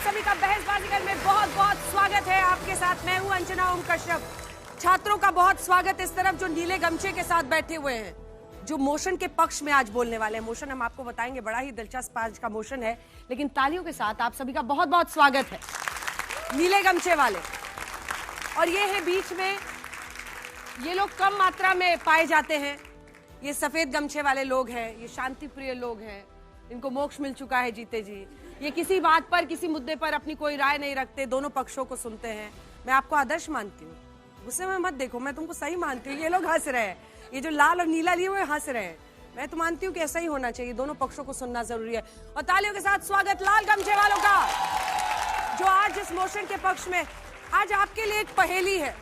सभी का बहसबाजीगर में बहुत बहुत स्वागत है। आपके साथ मैं हूं अंजना ओम कश्यप। छात्रों का बहुत स्वागत इस तरफ जो नीले गमछे के साथ बैठे हुए हैं, जो मोशन के पक्ष में आज बोलने वाले हैं। मोशन हम आपको बताएंगे, बड़ा ही दिलचस्प आज का मोशन है, लेकिन तालियों के साथ आप सभी का बहुत बहुत स्वागत है नीले गमछे वाले। और ये है बीच में, ये लोग कम मात्रा में पाए जाते हैं, ये सफेद गमछे वाले लोग हैं, ये शांति प्रिय लोग हैं, इनको मोक्ष मिल चुका है जीते जी। ये किसी बात पर, किसी मुद्दे पर अपनी कोई राय नहीं रखते, दोनों पक्षों को सुनते हैं। मैं आपको आदर्श मानती हूँ, गुस्से में मत देखो, मैं तुमको सही मानती हूँ। ये लोग हंस रहे हैं, ये जो लाल और नीला लिए हुए हंस रहे हैं। मैं तो मानती हूँ कि ऐसा ही होना चाहिए, दोनों पक्षों को सुनना जरूरी है। और तालियों के साथ स्वागत लाल गमछे वालों का, जो आज इस मोशन के पक्ष में। आज आपके लिए एक पहेली है,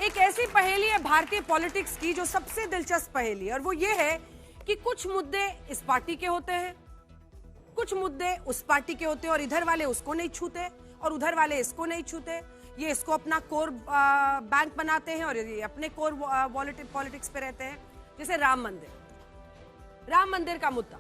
एक ऐसी पहेली है भारतीय पॉलिटिक्स की जो सबसे दिलचस्प पहेली है। और वो ये है कि कुछ मुद्दे इस पार्टी के होते हैं, कुछ मुद्दे उस पार्टी के होते हैं, और इधर वाले उसको नहीं छूते और उधर वाले इसको नहीं छूते। ये इसको अपना कोर बैंक बनाते हैं और ये अपने कोर पॉलिटिक्स पे रहते हैं। जैसे राम मंदिर का मुद्दा,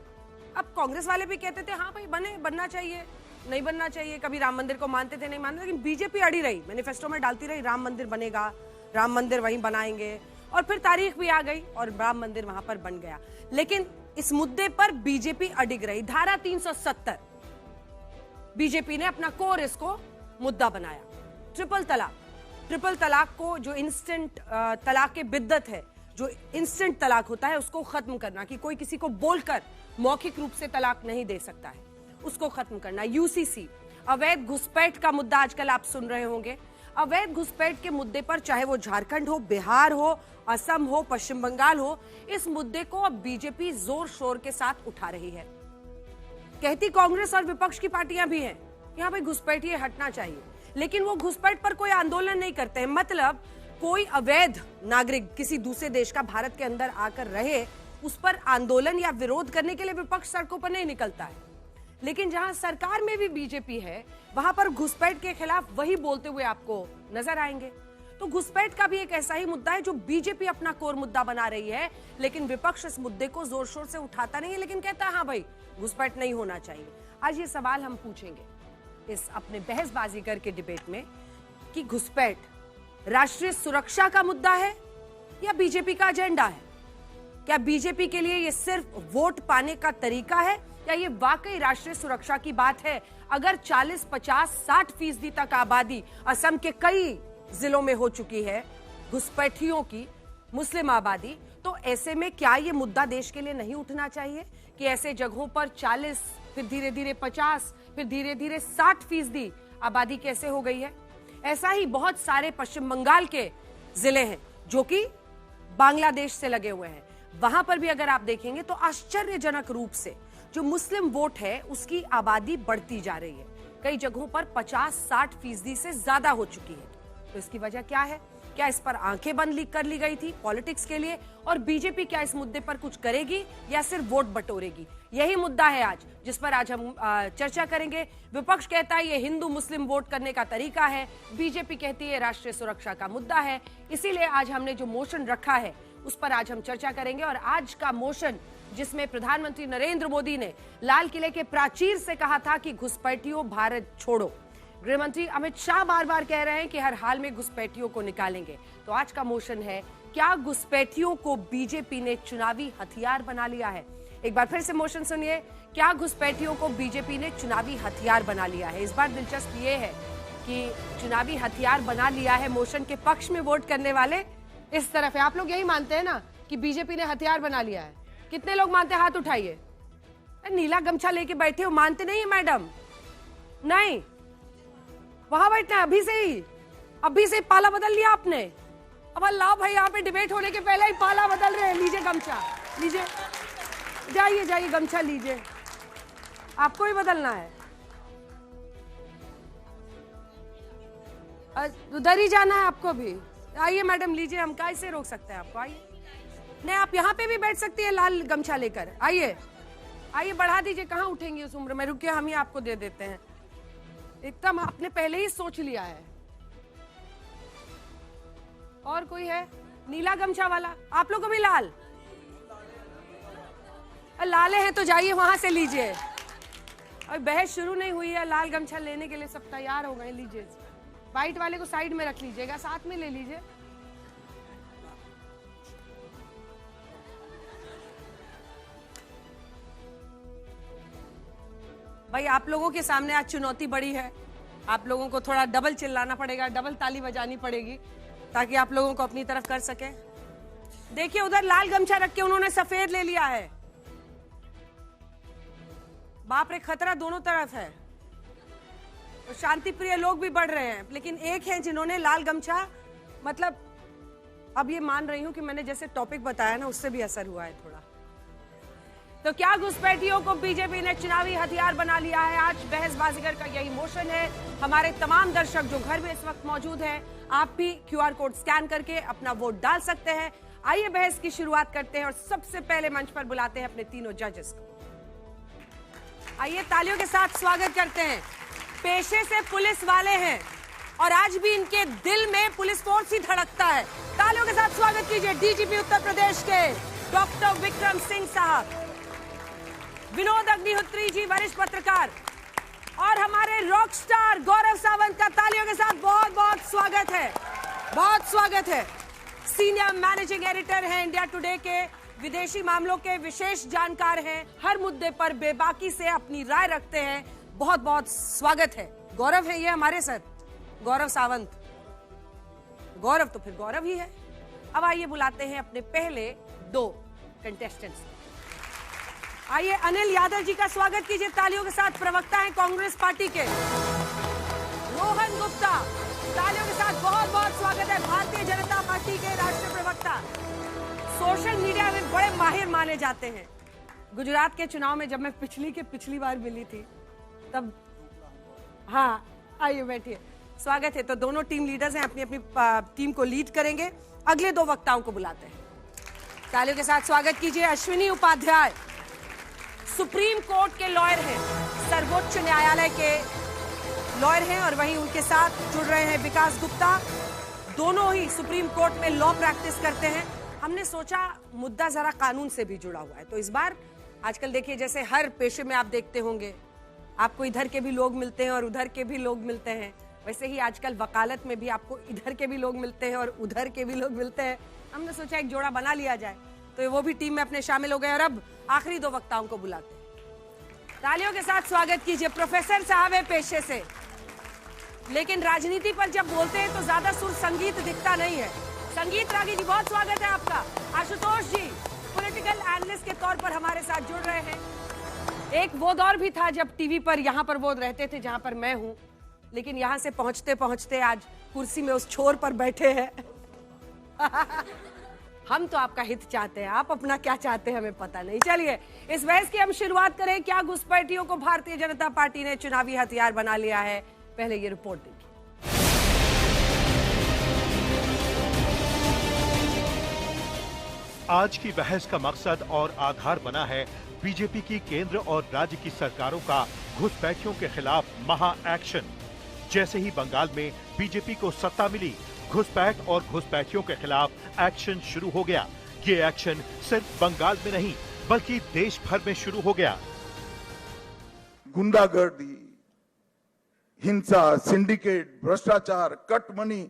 अब कांग्रेस वाले भी कहते थे हाँ भाई बनना चाहिए, नहीं बनना चाहिए, कभी राम मंदिर को मानते थे, नहीं मानते, लेकिन बीजेपी अड़ी रही, मैनिफेस्टो में डालती रही राम मंदिर बनेगा, राम मंदिर वहीं बनाएंगे, और फिर तारीख भी आ गई और राम मंदिर वहां पर बन गया। लेकिन इस मुद्दे पर बीजेपी अडिग रही। धारा 370 बीजेपी ने अपना कोर इसको मुद्दा बनाया। ट्रिपल तलाक को, जो इंस्टेंट तलाक के बिद्दत है, जो इंस्टेंट तलाक होता है, उसको खत्म करना, कि कोई किसी को बोलकर मौखिक रूप से तलाक नहीं दे सकता है, उसको खत्म करना। यूसीसी, अवैध घुसपैठ का मुद्दा आजकल आप सुन रहे होंगे। अवैध घुसपैठ के मुद्दे पर, चाहे वो झारखंड हो, बिहार हो, असम हो, पश्चिम बंगाल हो, इस मुद्दे को अब बीजेपी जोर शोर के साथ उठा रही है। कहती कांग्रेस और विपक्ष की पार्टियां भी हैं, यहाँ पे घुसपैठिए हटना चाहिए, लेकिन वो घुसपैठ पर कोई आंदोलन नहीं करते हैं। मतलब कोई अवैध नागरिक किसी दूसरे देश का भारत के अंदर आकर रहे, उस पर आंदोलन या विरोध करने के लिए विपक्ष सड़कों पर नहीं निकलता है। लेकिन जहां सरकार में भी बीजेपी है, वहां पर घुसपैठ के खिलाफ वही बोलते हुए आपको नजर आएंगे। तो घुसपैठ का भी एक ऐसा ही मुद्दा है जो बीजेपी अपना कोर मुद्दा बना रही है, लेकिन विपक्ष इस मुद्दे को जोर शोर से उठाता नहीं है, लेकिन कहता है हाँ भाई घुसपैठ नहीं होना चाहिए। आज ये सवाल हम पूछेंगे इस अपने बहसबाजीगर के डिबेट में कि घुसपैठ राष्ट्रीय सुरक्षा का मुद्दा है या बीजेपी का एजेंडा है। क्या बीजेपी के लिए ये सिर्फ वोट पाने का तरीका है या ये वाकई राष्ट्रीय सुरक्षा की बात है? अगर 40, 50, 60% तक आबादी असम के कई जिलों में हो चुकी है घुसपैठियों की, मुस्लिम आबादी, तो ऐसे में क्या ये मुद्दा देश के लिए नहीं उठना चाहिए कि ऐसे जगहों पर 40, फिर धीरे धीरे 50, फिर धीरे धीरे 60% आबादी कैसे हो गई है? ऐसा ही बहुत सारे पश्चिम बंगाल के जिले हैं जो कि बांग्लादेश से लगे हुए हैं। वहां पर भी अगर आप देखेंगे तो आश्चर्यजनक रूप से जो मुस्लिम वोट है उसकी आबादी बढ़ती जा रही है। कई जगहों पर 50-60% से ज्यादा हो चुकी है। तो इसकी वजह क्या है? क्या इस पर आंखें बंद कर ली गई थी पॉलिटिक्स के लिए? और बीजेपी क्या इस मुद्दे पर कुछ करेगी या सिर्फ वोट बटोरेगी? यही मुद्दा है आज, जिस पर आज हम चर्चा करेंगे। विपक्ष कहता है ये हिंदू मुस्लिम वोट करने का तरीका है, बीजेपी कहती है राष्ट्रीय सुरक्षा का मुद्दा है। इसीलिए आज हमने जो मोशन रखा है उस पर आज हम चर्चा करेंगे। और आज का मोशन, जिसमें प्रधानमंत्री नरेंद्र मोदी ने लाल किले के प्राचीर से कहा था कि घुसपैठियों भारत छोड़ो, गृहमंत्री अमित शाह बार बार कह रहे हैं कि हर हाल में घुसपैठियों को निकालेंगे। तो आज का मोशन है, क्या घुसपैठियों को बीजेपी ने चुनावी हथियार बना लिया है? एक बार फिर से मोशन सुनिए, क्या घुसपैठियों को बीजेपी ने चुनावी हथियार बना लिया है? इस बार दिलचस्प ये है कि चुनावी हथियार बना लिया है मोशन के पक्ष में वोट करने वाले इस तरफ है। आप लोग यही मानते हैं ना कि बीजेपी ने हथियार बना लिया है? कितने लोग मानते हैं? हाथ उठाइए। नीला गमछा लेके बैठे हो, मानते नहीं है मैडम? नहीं, वहां बैठना है अभी से ही पाला बदल लिया आपने। अब अल्लाह भाई, यहाँ पे डिबेट होने के पहले ही पाला बदल रहे हैं। लीजिए गमछा, लीजिए, जाइए गमछा लीजिए, आपको ही बदलना है, उधर ही जाना है आपको भी। आइए मैडम, लीजिए, हम कैसे रोक सकते हैं आपको? आइए, नहीं आप यहाँ पे भी बैठ सकती है लाल गमछा लेकर। आइए बढ़ा दीजिए, कहाँ उठेंगी उस उम्र में? रुकिए, हम ही आपको दे देते हैं। एकदम आपने पहले ही सोच लिया है। और कोई है नीला गमछा वाला? आप लोग को भी लाल लाले हैं तो जाइए वहां से लीजिए। और बहस शुरू नहीं हुई है, लाल गमछा लेने के लिए सब तैयार हो गए। लीजिए, व्हाइट वाले को साइड में रख लीजिएगा, साथ में ले लीजिए। भाई आप लोगों के सामने आज चुनौती बड़ी है, आप लोगों को थोड़ा डबल चिल्लाना पड़ेगा, डबल ताली बजानी पड़ेगी ताकि आप लोगों को अपनी तरफ कर सके। देखिए उधर लाल गमछा रख के उन्होंने सफेद ले लिया है। बाप रे, खतरा दोनों तरफ है। तो शांति प्रिय लोग भी बढ़ रहे हैं, लेकिन एक है जिन्होंने लाल गमछा, मतलब अब ये मान रही हूं कि मैंने जैसे टॉपिक बताया ना उससे भी असर हुआ है थोड़ा। तो क्या घुसपैठियों को बीजेपी ने चुनावी हथियार बना लिया है? आज बहस बाजीगर का यही मोशन है। हमारे तमाम दर्शक जो घर में इस वक्त मौजूद हैं, आप भी QR कोड स्कैन करके अपना वोट डाल सकते हैं। आइए बहस की शुरुआत करते हैं और सबसे पहले मंच पर बुलाते हैं अपने तीनों जजेस को। आइए तालियों के साथ स्वागत करते हैं। पेशे से पुलिस वाले हैं और आज भी इनके दिल में पुलिस फोर्स ही धड़कता है। तालियों के साथ स्वागत कीजिए डीजीपी उत्तर प्रदेश के डॉक्टर विक्रम सिंह साहब, विनोद अग्निहोत्री जी वरिष्ठ पत्रकार, और हमारे रॉक स्टार गौरव सावंत का तालियों के साथ बहुत बहुत स्वागत है, बहुत स्वागत है। सीनियर मैनेजिंग एडिटर हैं इंडिया टुडे के, विदेशी मामलों के विशेष जानकार हैं, हर मुद्दे पर बेबाकी से अपनी राय रखते हैं। बहुत बहुत स्वागत है। गौरव है ये हमारे साथ, गौरव सावंत। गौरव तो फिर गौरव ही है। अब आइए बुलाते हैं अपने पहले दो कंटेस्टेंट्स। आइए अनिल यादव जी का स्वागत कीजिए तालियों के साथ, प्रवक्ता हैं कांग्रेस पार्टी के। रोहन गुप्ता, तालियों के साथ बहुत बहुत स्वागत है, भारतीय जनता पार्टी के राष्ट्रीय प्रवक्ता, सोशल मीडिया में बड़े माहिर माने जाते हैं। गुजरात के चुनाव में जब मैं पिछली बार मिली थी तब, हाँ आइए बैठिए, स्वागत है। तो दोनों टीम लीडर्स हैं, अपनी अपनी टीम को लीड करेंगे। अगले दो वक्ताओं को बुलाते हैं, तालियों के साथ स्वागत कीजिए। अश्विनी उपाध्याय सुप्रीम कोर्ट के लॉयर हैं, सर्वोच्च न्यायालय के लॉयर हैं, और वहीं उनके साथ जुड़ रहे हैं विकास गुप्ता, दोनों ही सुप्रीम कोर्ट में लॉ प्रैक्टिस करते हैं। हमने सोचा मुद्दा जरा कानून से भी जुड़ा हुआ है, तो इस बार आजकल देखिए जैसे हर पेशे में आप देखते होंगे आपको इधर के भी लोग मिलते हैं और उधर के भी लोग मिलते हैं, वैसे ही आजकल वकालत में भी आपको इधर के भी लोग मिलते हैं और उधर के भी लोग मिलते हैं। हमने सोचा एक जोड़ा बना लिया जाए, तो वो भी टीम में अपने शामिल हो गए। और अब आखिरी दो वक्ताओं को बुलाते हैं, तालियों के साथ स्वागत कीजिए। प्रोफेसर साहब है पेशे से, लेकिन राजनीति पर जब बोलते हैं तो ज्यादा सुर संगीत दिखता नहीं है। संगीत रागी जी, बहुत स्वागत है आपका। आशुतोष जी पॉलिटिकल एनालिस्ट के तौर पर हमारे साथ जुड़ रहे हैं। एक वो दौर भी था जब टीवी पर यहाँ पर वो रहते थे जहां पर मैं हूं, लेकिन यहां से पहुंचते पहुंचते आज कुर्सी में उस छोर पर बैठे हैं। हम तो आपका हित चाहते हैं, आप अपना क्या चाहते हैं हमें पता नहीं। चलिए इस बहस की हम शुरुआत करें। क्या घुसपैठियों को भारतीय जनता पार्टी ने चुनावी हथियार बना लिया है? पहले ये रिपोर्ट देखिए। आज की बहस का मकसद और आधार बना है बीजेपी की केंद्र और राज्य की सरकारों का घुसपैठियों के खिलाफ महा एक्शन। जैसे ही बंगाल में बीजेपी को सत्ता मिली, घुसपैठ और घुसपैठियों के खिलाफ एक्शन शुरू हो गया। ये एक्शन सिर्फ बंगाल में नहीं बल्कि देश भर में शुरू हो गया। गुंडागर्दी, हिंसा, सिंडिकेट, भ्रष्टाचार, कट मनी,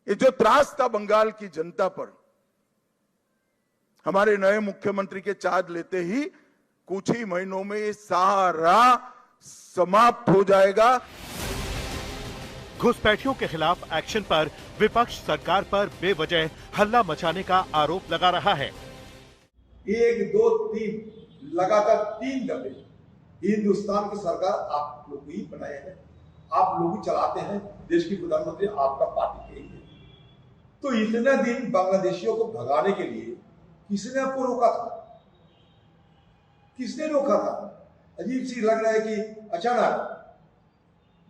ये जो त्रास था बंगाल की जनता पर, हमारे नए मुख्यमंत्री के चार्ज लेते ही कुछ ही महीनों में ये सारा समाप्त हो जाएगा। घुसपैठियों के खिलाफ एक्शन पर विपक्ष सरकार पर बेवजह हल्ला मचाने का आरोप लगा रहा है। 1, 2, 3 लगातार 3 दफे हिंदुस्तान की सरकार आप लोग ही बनाए हैं, आप लोग ही चलाते हैं, देश की प्रधानमंत्री आपका पार्टी के ही है। तो इतने दिन बांग्लादेशियों को भगाने के लिए किसने आपको रोका था? किसने रोका था? अजीब सी लग रहा है कि अचानक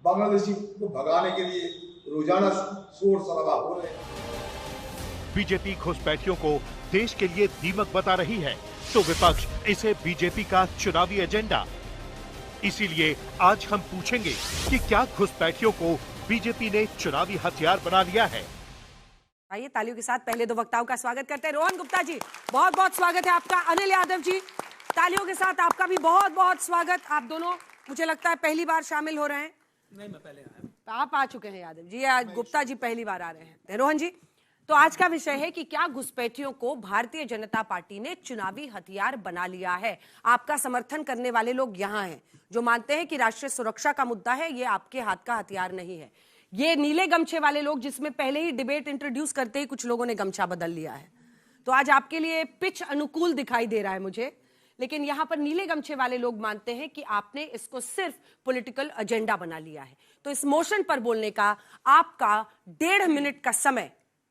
बांग्लादेशी को भगाने के लिए रोजाना शोर शराबा हो रहे हैं। बीजेपी घुसपैठियों को देश के लिए दीमक बता रही है, तो विपक्ष इसे बीजेपी का चुनावी एजेंडा। इसीलिए आज हम पूछेंगे कि क्या घुसपैठियों को बीजेपी ने चुनावी हथियार बना लिया है। आइए तालियों के साथ पहले दो वक्ताओं का स्वागत करते हैं। रोहन गुप्ता जी, बहुत बहुत स्वागत है आपका। अनिल यादव जी, तालियों के साथ आपका भी बहुत बहुत स्वागत। आप दोनों मुझे लगता है पहली बार शामिल हो रहे हैं। नहीं, मैं पहले आया। आप आ चुके हैं यादव जी, आज गुप्ता जी पहली बार आ रहे हैं। रोहन जी, तो आज का विषय है कि क्या घुसपैठियों को भारतीय जनता पार्टी ने चुनावी हथियार बना लिया है। आपका समर्थन करने वाले लोग यहाँ हैं जो मानते हैं कि राष्ट्रीय सुरक्षा का मुद्दा है, ये आपके हाथ का हथियार नहीं है। ये नीले गमछे वाले लोग, जिसमें पहले ही डिबेट इंट्रोड्यूस करते ही कुछ लोगों ने गमछा बदल लिया है, तो आज आपके लिए पिच अनुकूल दिखाई दे रहा है मुझे। लेकिन यहां पर नीले गमछे वाले लोग मानते हैं कि आपने इसको सिर्फ पॉलिटिकल एजेंडा बना लिया है। तो इस मोशन पर बोलने का आपका 1.5 मिनट का समय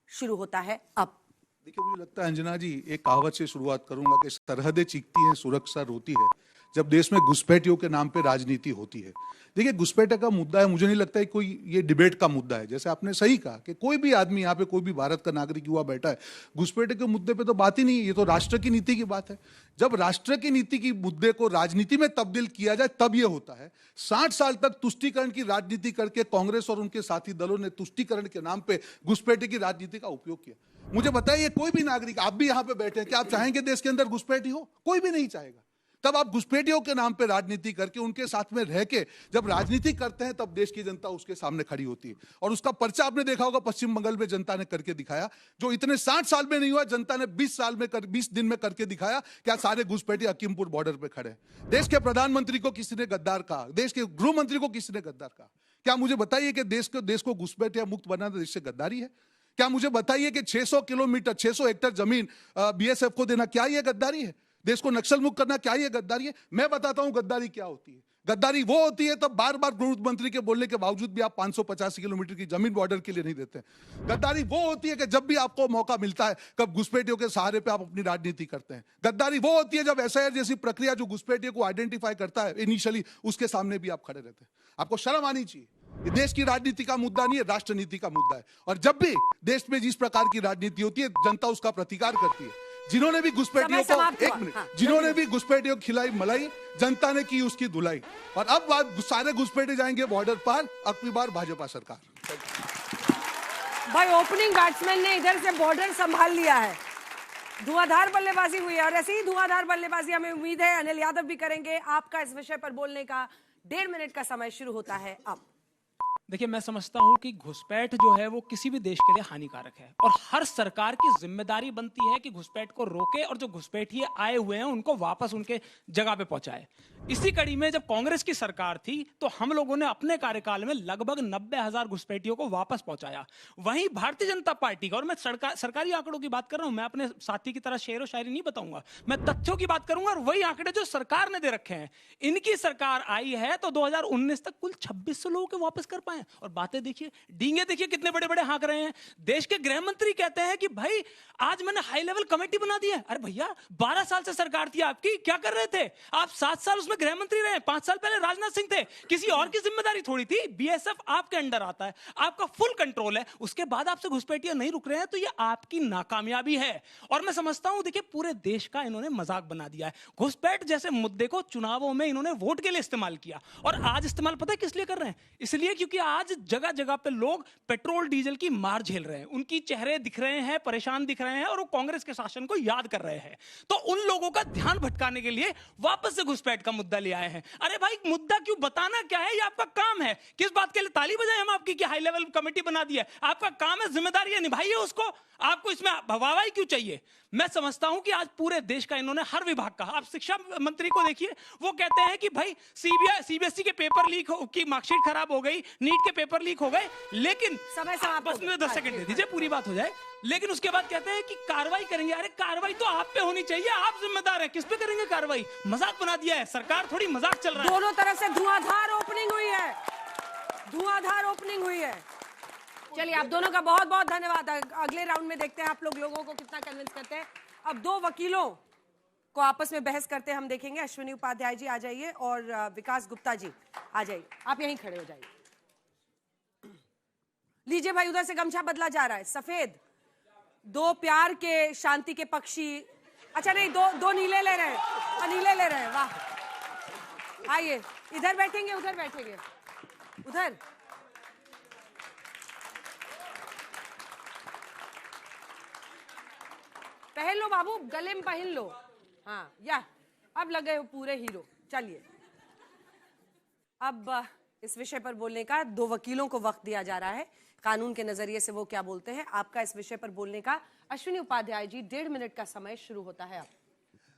शुरू होता है अब। देखिए, मुझे लगता है अंजना जी, एक कहावत से शुरुआत करूंगा कि सरहदें चीखती हैं, सुरक्षा रोती है जब देश में घुसपैठियों के नाम पे राजनीति होती है। देखिए, घुसपैठ का मुद्दा है, मुझे नहीं लगता है कोई ये डिबेट का मुद्दा है। जैसे आपने सही कहा कि कोई भी आदमी यहाँ पे, कोई भी भारत का नागरिक युवा बैठा है, घुसपैठ के मुद्दे पे तो बात ही नहीं है। ये तो राष्ट्र की नीति की बात है। जब राष्ट्र की नीति की मुद्दे को राजनीति में तब्दील किया जाए तब ये होता है। 60 साल तक तुष्टीकरण की राजनीति करके कांग्रेस और उनके साथी दलों ने तुष्टीकरण के नाम पे घुसपैठ की राजनीति का उपयोग किया। मुझे बताइए, कोई भी नागरिक, आप भी यहाँ पे बैठे हैं, क्या आप चाहेंगे देश के अंदर घुसपैठी हो? कोई भी नहीं चाहेगा। तब आप घुसपैठियों के नाम पे राजनीति करके, उनके साथ में रह के जब राजनीति करते हैं, तब देश की जनता उसके सामने खड़ी होती है। और उसका पर्चा आपने देखा होगा, पश्चिम बंगाल में जनता ने करके दिखाया, जो इतने 60 साल में नहीं हुआ, जनता ने 20 दिन में करके दिखाया। क्या सारे घुसपैठी हकीमपुर बॉर्डर पे खड़े हैं। देश के प्रधानमंत्री को किसी ने गद्दार कहा, देश के गृह मंत्री को किसी ने गद्दार कहा? क्या मुझे बताइए कि देश को घुसपैठिया मुक्त बनाना देश से गद्दारी है? क्या मुझे बताइए कि 600 किलोमीटर 600 हेक्टेयर जमीन बीएसएफ को देना, क्या ये गद्दारी है? देश को नक्सल मुक्त करना, क्या ये गद्दारी है? मैं बताता हूं गद्दारी क्या होती है। गद्दारी वो होती है तब बार बार गृह मंत्री के बोलने के बावजूद भी आप 550 किलोमीटर की जमीन बॉर्डर के लिए नहीं देते। गद्दारी वो होती है कि जब भी आपको मौका मिलता है, कब घुसपैठियों के सहारे पे आप अपनी राजनीति करते हैं। गद्दारी वो होती है जब एसआईआर जैसी प्रक्रिया जो घुसपैठियों को आइडेंटिफाई करता है इनिशियली, उसके सामने भी आप खड़े रहते हैं। आपको शर्म आनी चाहिए। ये देश की राजनीति का मुद्दा नहीं है, राष्ट्र नीति का मुद्दा है। और जब भी देश में जिस प्रकार की राजनीति होती है, जनता उसका प्रतिकार करती है। जिन्होंने भी घुसपैठियों को, एक मिनट, जिन्होंने भी घुसपैठियों को खिलाई मलाई, जनता ने की उसकी धुलाई। और अब सारे घुसपैठे जाएंगे बॉर्डर पार, अगली बार भाजपा सरकार। भाई, ओपनिंग बैट्समैन ने इधर से बॉर्डर संभाल लिया है। धुआंधार बल्लेबाजी हुई है और ऐसी ही धुआंधार बल्लेबाजी हमें उम्मीद है अनिल यादव भी करेंगे। आपका इस विषय पर बोलने का 1.5 मिनट का समय शुरू होता है अब। देखिए, मैं समझता हूं कि घुसपैठ जो है वो किसी भी देश के लिए हानिकारक है और हर सरकार की जिम्मेदारी बनती है कि घुसपैठ को रोके और जो घुसपैठिए आए हुए हैं उनको वापस उनके जगह पे पहुंचाए। इसी कड़ी में जब कांग्रेस की सरकार थी तो हम लोगों ने अपने कार्यकाल में लगभग 90,000 घुसपैठियों को वापस पहुंचाया। वहीं भारतीय जनता पार्टी का, और मैं सरकारी आंकड़ों की बात कर रहा हूं, मैं अपने साथी की तरह शेर व शायरी नहीं बताऊंगा, मैं तथ्यों की बात करूंगा। और वही आंकड़े जो सरकार ने दे रखे हैं, इनकी सरकार आई है तो 2019 तक कुल 2600 लोगों के वापस कर पाए। और बातें देखिए, डींगे देखिए कितने बड़े बड़े हाँक रहे हैं। देश के गृह मंत्री कहते हैं कि भाई आज मैंने हाई लेवल कमेटी बना दी है। अरे भैया, 12 साल से सरकार थी आपकी, क्या कर रहे थे आप? 7 साल उसमें गृह मंत्री रहे, 5 साल पहले राजनाथ सिंह थे, किसी और की जिम्मेदारी थोड़ी थी। बीएसएफ आपके अंडर आता है, आपका फुल कंट्रोल है, उसके बाद आपसे घुसपैठियां नहीं रुक रहे हैं, तो ये आपकी नाकामयाबी है। और मैं समझता हूं, देखिए, पूरे देश का इन्होंने मजाक बना दिया है। घुसपैठ जैसे मुद्दे को चुनावों में इन्होंने वोट के लिए इस्तेमाल किया। और आज इस्तेमाल पता है किस लिए कर रहे हैं? इसलिए क्योंकि आज जगह जगह पे लोग पेट्रोल डीजल की मार झेल रहे हैं, उनकी चेहरे दिख रहे हैं, परेशान दिख रहे हैं और वो कांग्रेस के शासन को याद कर रहे हैं। तो उन लोगों का ध्यान भटकाने के लिए वापस से घुसपैठ का मुद्दा ले आए हैं। अरे भाई, मुद्दा क्यों, बताना क्या है, ये आपका काम है। किस बात के लिए ताली बजाएं हम आपकी कि हाई लेवल कमेटी बना दी है? आपका काम है, जिम्मेदारी है, निभाइए उसको। आपको इसमें वाहवाही क्यों चाहिए? मैं समझता हूं कि आज पूरे देश का इन्होंने हर विभाग का, आप शिक्षा मंत्री को देखिए, वो कहते हैं कि भाई सीबीएसई के पेपर लीक की मार्कशीट खराब हो गई, नीट के पेपर लीक हो गए, लेकिन समय समाप्त, बस मुझे 10 सेकंड दे दीजिए, पूरी बात हो जाए। लेकिन उसके बाद कहते हैं कि कार्रवाई करेंगे। अरे कार्रवाई तो आप पे होनी चाहिए, आप जिम्मेदार हैं, किस पे करेंगे कार्रवाई? मजाक बना दिया है, सरकार थोड़ी मजाक चल रहा है। दोनों तरफ से धुआंधार ओपनिंग हुई है, धुआंधार ओपनिंग हुई है। चलिए, आप दोनों का बहुत बहुत धन्यवाद। अगले राउंड में देखते हैं आप लोगों को कितना कन्विंस करते हैं। अब 2 वकीलों को आपस में बहस करते हम देखेंगे। अश्विनी उपाध्याय जी आ जाइए और विकास गुप्ता जी आ जाइए। आप यहीं खड़े हो जाइए। लीजिए भाई, उधर से गमछा बदला जा रहा है, सफेद। 2 प्यार के, शांति के पक्षी। अच्छा नहीं, दो नीले ले रहे हैं, नीले ले रहे हैं, वाह। आइए, इधर बैठेंगे, उधर बैठेंगे, उधर। पहन लो बाबू, गले में पहन लो। हाँ, या अब लगे हो पूरे हीरो। चलिए, अब इस विषय पर बोलने का 2 वकीलों को वक्त दिया जा रहा है, कानून के नजरिए से वो क्या बोलते हैं। आपका इस विषय पर बोलने का अश्विनी उपाध्याय जी 1.5 मिनट का समय शुरू होता है अब।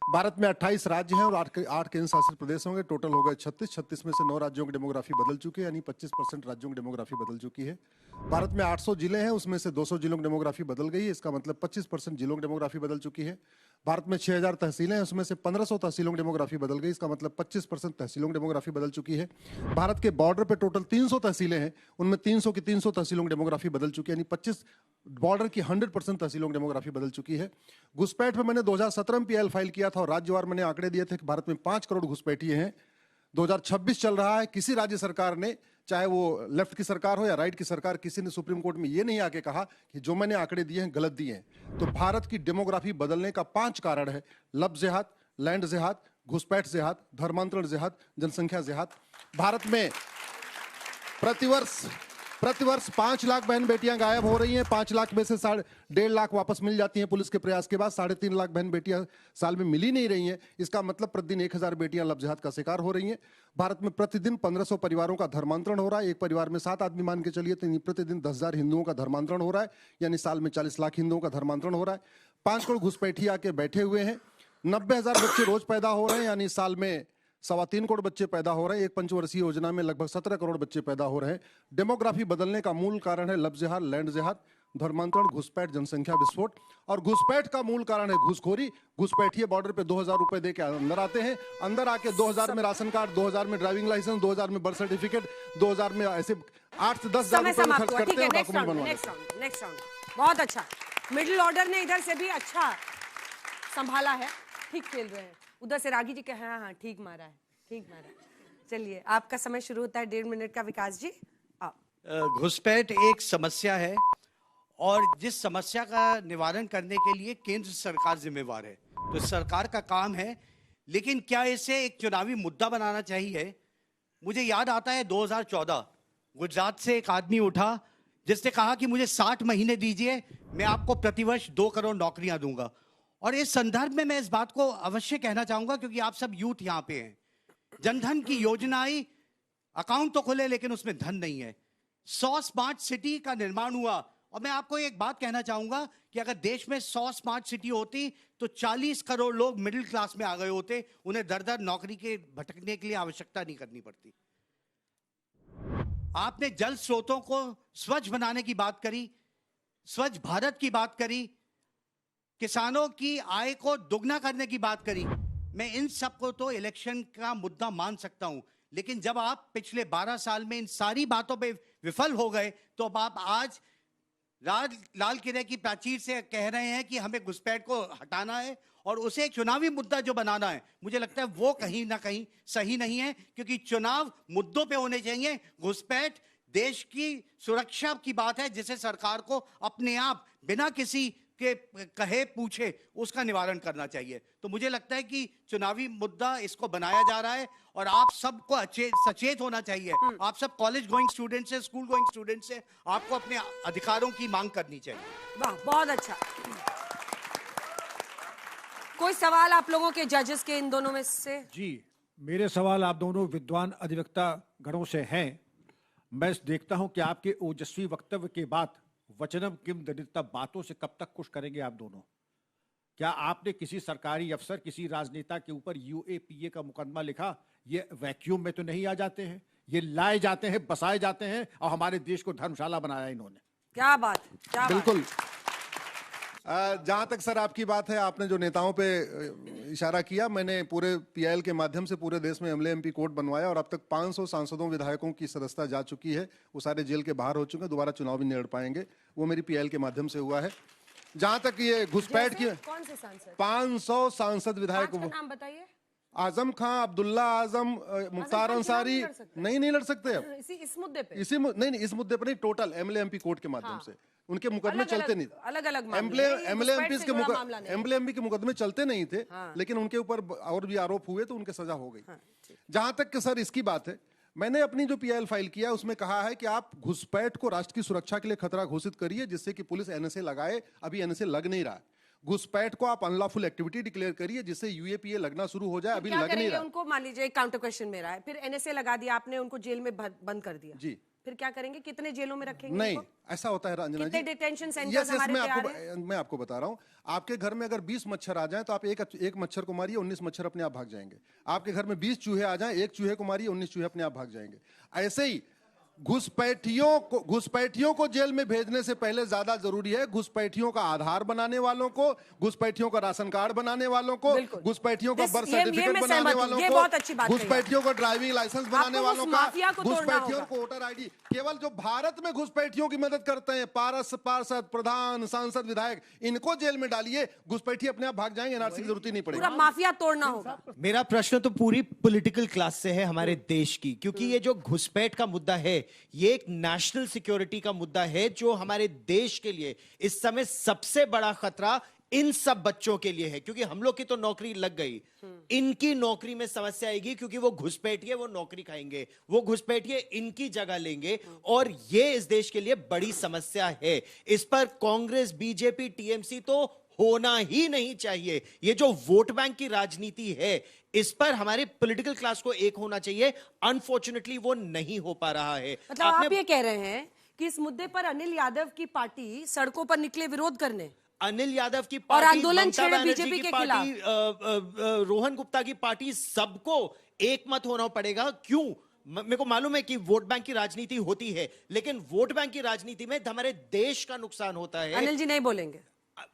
भारत में 28 राज्य हैं और 8 केंद्र शासित प्रदेश होंगे। टोटल हो गए 36 में से 9 राज्यों की डेमोग्राफी बदल चुकी है, यानी 25% राज्यों की डेमोग्राफी बदल चुकी है। भारत में 800 जिले हैं, उसमें से 200 जिलों की डेमोग्राफी बदल गई है, इसका मतलब 25% जिलों की डेमोग्राफी बदल चुकी है। भारत में 6000 तहसीलें हैं, उसमें से 1500 तहसीलों की डेमोग्राफी बदल गई, इसका मतलब 25% तहसीलों की डेमोग्राफी बदल चुकी है। भारत के बॉर्डर पे टोटल 300 तहसीलें हैं, उनमें 300 की 300 तहसीलों की डेमोग्राफी बदल चुकी है, यानी 25 बॉर्डर की 100% तहसीलों की डेमोग्राफी बदल चुकी है। घुसपैठ में मैंने 2017 में पीएल फाइल किया था और राज्यवार मैंने आंकड़े दिए थे कि भारत में 5 करोड़ घुसपैठिए हैं। 2026 चल रहा है, किसी राज्य सरकार ने, चाहे वो लेफ्ट की सरकार हो या राइट की सरकार, किसी ने सुप्रीम कोर्ट में ये नहीं आके कहा कि जो मैंने आंकड़े दिए हैं गलत दिए हैं। तो भारत की डेमोग्राफी बदलने का 5 कारण है: लब जेहाद, लैंड जेहाद, घुसपैठ जेहाद, धर्मांतरण जेहाद, जनसंख्या जेहाद। भारत में प्रतिवर्ष 5 लाख बहन बेटियां गायब हो रही हैं। 5 लाख में से 1.5 लाख वापस मिल जाती हैं पुलिस के प्रयास के बाद। 3.5 लाख बहन बेटियां साल में मिल ही नहीं रही हैं। इसका मतलब प्रतिदिन 1000 बेटियां लब जेहाद का शिकार हो रही हैं। भारत में प्रतिदिन 1500 परिवारों का धर्मांतरण हो रहा है। एक परिवार में 7 आदमी मान के चलिए तो प्रतिदिन 10,000 हिंदुओं का धर्मांतरण हो रहा है, यानी साल में 40 लाख हिंदुओं का धर्मांतरण हो रहा है। 5 करोड़ घुसपैठी आके बैठे हुए हैं। 90,000 बच्चे रोज पैदा हो रहे हैं, यानी साल में 3.25 करोड़ बच्चे पैदा हो रहे हैं। एक पंचवर्षीय योजना में लगभग 17 करोड़ बच्चे पैदा हो रहे हैं। डेमोग्राफी बदलने का मूल कारण है लब जेहाद, लैंड जेहाद, धर्मांतरण, घुसपैठ, जनसंख्या विस्फोट। और घुसपैठ का मूल कारण है घूसखोरी। घुसपैठिए बॉर्डर पे 2000 रुपए दे के अंदर आते हैं, अंदर आके 2000 में राशन कार्ड, 2000 में ड्राइविंग लाइसेंस, 2000 में बर्थ सर्टिफिकेट, 2000 में ऐसे 8 से 10 हजार रुपए खर्च करते हैं डॉक्यूमेंट बनवाने। नेक्स्ट राउंड बहुत अच्छा, मिडिल ऑर्डर ने इधर से भी अच्छा संभाला है, ठीक खेल रहे हैं। उधर से रागी जी के हाँ ठीक मारा है, ठीक मारा है। चलिए, आपका समय शुरू होता है 1.5 मिनट का। विकास जी आप। घुसपैठ एक समस्या है और जिस समस्या का निवारण करने के लिए केंद्र सरकार जिम्मेवार है, तो सरकार का काम है। लेकिन क्या इसे एक चुनावी मुद्दा बनाना चाहिए? मुझे याद आता है 2014 गुजरात से एक आदमी उठा जिसने कहा कि मुझे 60 महीने दीजिए, मैं आपको प्रतिवर्ष 2 करोड़ नौकरियां दूंगा। और इस संदर्भ में मैं इस बात को अवश्य कहना चाहूंगा, क्योंकि आप सब यूथ यहां पे हैं। जनधन की योजनाएं, अकाउंट तो खुले लेकिन उसमें धन नहीं है। 100 स्मार्ट सिटी का निर्माण हुआ, और मैं आपको एक बात कहना चाहूंगा कि अगर देश में 100 स्मार्ट सिटी होती तो 40 करोड़ लोग मिडिल क्लास में आ गए होते, उन्हें दर दर नौकरी के भटकने के लिए आवश्यकता नहीं करनी पड़ती। आपने जल स्रोतों को स्वच्छ बनाने की बात करी, स्वच्छ भारत की बात करी, किसानों की आय को दुगना करने की बात करी। मैं इन सबको तो इलेक्शन का मुद्दा मान सकता हूं, लेकिन जब आप पिछले 12 साल में इन सारी बातों पे विफल हो गए, तो अब आप आज लाल किले की प्राचीर से कह रहे हैं कि हमें घुसपैठ को हटाना है और उसे एक चुनावी मुद्दा जो बनाना है, मुझे लगता है वो कहीं ना कहीं सही नहीं है, क्योंकि चुनाव मुद्दों पे होने चाहिए। घुसपैठ देश की सुरक्षा की बात है, जिसे सरकार को अपने आप बिना किसी के कहे पूछे उसका निवारण करना चाहिए। तो मुझे लगता है कि चुनावी मुद्दा इसको बनाया जा रहा है और आप सबको सचेत होना चाहिए। आप सब कॉलेज गोइंग स्टूडेंट्स हैं, स्कूल गोइंग स्टूडेंट्स हैं, आपको अपने अधिकारों की मांग करनी चाहिए। वाह, बहुत अच्छा। कोई सवाल आप लोगों के जजेस के इन दोनों में से? जी, मेरे सवाल आप दोनों विद्वान अधिवक्ता गणों से हैं। मैं देखता हूं कि आपके ओजस्वी वक्तव्य के बाद वचनम किम दरिद्रता बातों से कब तक खुश करेंगे आप दोनों? क्या आपने किसी सरकारी अफसर, किसी राजनेता के ऊपर यूएपीए का मुकदमा लिखा? ये वैक्यूम में तो नहीं आ जाते हैं, ये लाए जाते हैं, बसाए जाते हैं, और हमारे देश को धर्मशाला बनाया इन्होंने। क्या बात, क्या बिल्कुल। जहां तक सर आपकी बात है, आपने जो नेताओं पे इशारा किया, मैंने पूरे पीआईएल के माध्यम से पूरे देश में एमएलए एमपी कोर्ट बनवाया और अब तक 500 सांसदों विधायकों की सदस्यता जा चुकी है। वो सारे जेल के बाहर हो चुके हैं, दोबारा चुनाव भी नहीं लड़ पाएंगे। वो मेरी पीआईएल के माध्यम से हुआ है। जहां तक ये घुसपैठ की, कौन से सांसद? 500 सांसद विधायक। नाम बताइए। आजम खां, अब्दुल्ला आजम, मुख्तार अंसारी। नहीं लड़ सकते अब इस मुद्दे पे। नहीं, इस मुद्दे पर नहीं, टोटल एमएलए एमपी कोर्ट के माध्यम से उनके मुकदमे चलते नहीं थे। अलग-अलग एमएलए एमपी के मुकदमे चलते नहीं थे, लेकिन उनके ऊपर और भी आरोप हुए तो उनके सजा हो गई। जहां तक कि सर इसकी बात है, मैंने अपनी जो पीआईएल फाइल किया उसमें कहा है कि आप घुसपैठ को राष्ट्र की सुरक्षा के लिए खतरा घोषित करिए, जिससे कि पुलिस एनएसए लगाए। अभी एनएसए लग नहीं रहा है। घुसपैठ को आप अनलॉफुल एक्टिविटी डिक्लेयर करिए, जिससे यूएपीए लगना शुरू हो जाए। अभी क्या लग नहीं करेंगे रहा उनको? मान लीजिए एक काउंटर क्वेश्चन मेरा है, फिर एनएसए लगा दिया आपने, उनको जेल में बंद कर दिया जी, फिर क्या करेंगे? कितने जेलों में रखेंगे नहीं उनको? ऐसा होता है रंजना कितने जी। डिटेंशन सेंटर्स यस, हमारे तैयार हैं? मैं आपको बता रहा हूं, आपके घर में अगर 20 मच्छर आ जाएं तो आप एक मच्छर को मारिए, 19 मच्छर अपने आप भाग जाएंगे। आपके घर में 20 चूहे आ जाएं, एक चूहे को मारिए, 19 चूहे अपने आप भाग जाएंगे। ऐसे ही घुसपैठियों को जेल में भेजने से पहले ज्यादा जरूरी है घुसपैठियों का आधार बनाने वालों को, घुसपैठियों का राशन कार्ड बनाने वालों को, घुसपैठियों का बर्थ सर्टिफिकेट बनाने वालों को, घुसपैठियों को ड्राइविंग लाइसेंस बनाने वालों का, घुसपैठियों को वोटर आईडी। केवल जो भारत में घुसपैठियों की मदद करते हैं, पार्षद, प्रधान, सांसद, विधायक, इनको जेल में डालिए, घुसपैठी अपने आप भाग जाएंगे, एनआरसी की जरूरत ही नहीं पड़ेगी। पूरा माफिया तोड़ना होगा। मेरा प्रश्न तो पूरी पॉलिटिकल क्लास से है, हमारे देश की, क्योंकि ये जो घुसपैठ का मुद्दा है ये एक नेशनल सिक्योरिटी का मुद्दा है, जो हमारे देश के लिए इस समय सबसे बड़ा खतरा इन सब बच्चों के लिए है। क्योंकि हम लोग की तो नौकरी लग गई, इनकी नौकरी में समस्या आएगी, क्योंकि वो घुसपैठिए वो नौकरी खाएंगे, वो घुसपैठिए इनकी जगह लेंगे, और ये इस देश के लिए बड़ी समस्या है। इस पर कांग्रेस, बीजेपी, टीएमसी तो होना ही नहीं चाहिए। ये जो वोट बैंक की राजनीति है, इस पर हमारी पॉलिटिकल क्लास को एक होना चाहिए। अनफॉर्चुनेटली वो नहीं हो पा रहा है। मतलब आप ये कह रहे हैं कि इस मुद्दे पर अनिल यादव की पार्टी सड़कों पर निकले विरोध करने, अनिल यादव की और पार्टी, आंदोलन ममता छेड़े बनर्जी बीजेपी की के पार्टी, रोहन गुप्ता की पार्टी, सबको एक मत होना पड़ेगा। क्यों? मेरे को मालूम है कि वोट बैंक की राजनीति होती है, लेकिन वोट बैंक की राजनीति में हमारे देश का नुकसान होता है। अनिल जी नहीं बोलेंगे,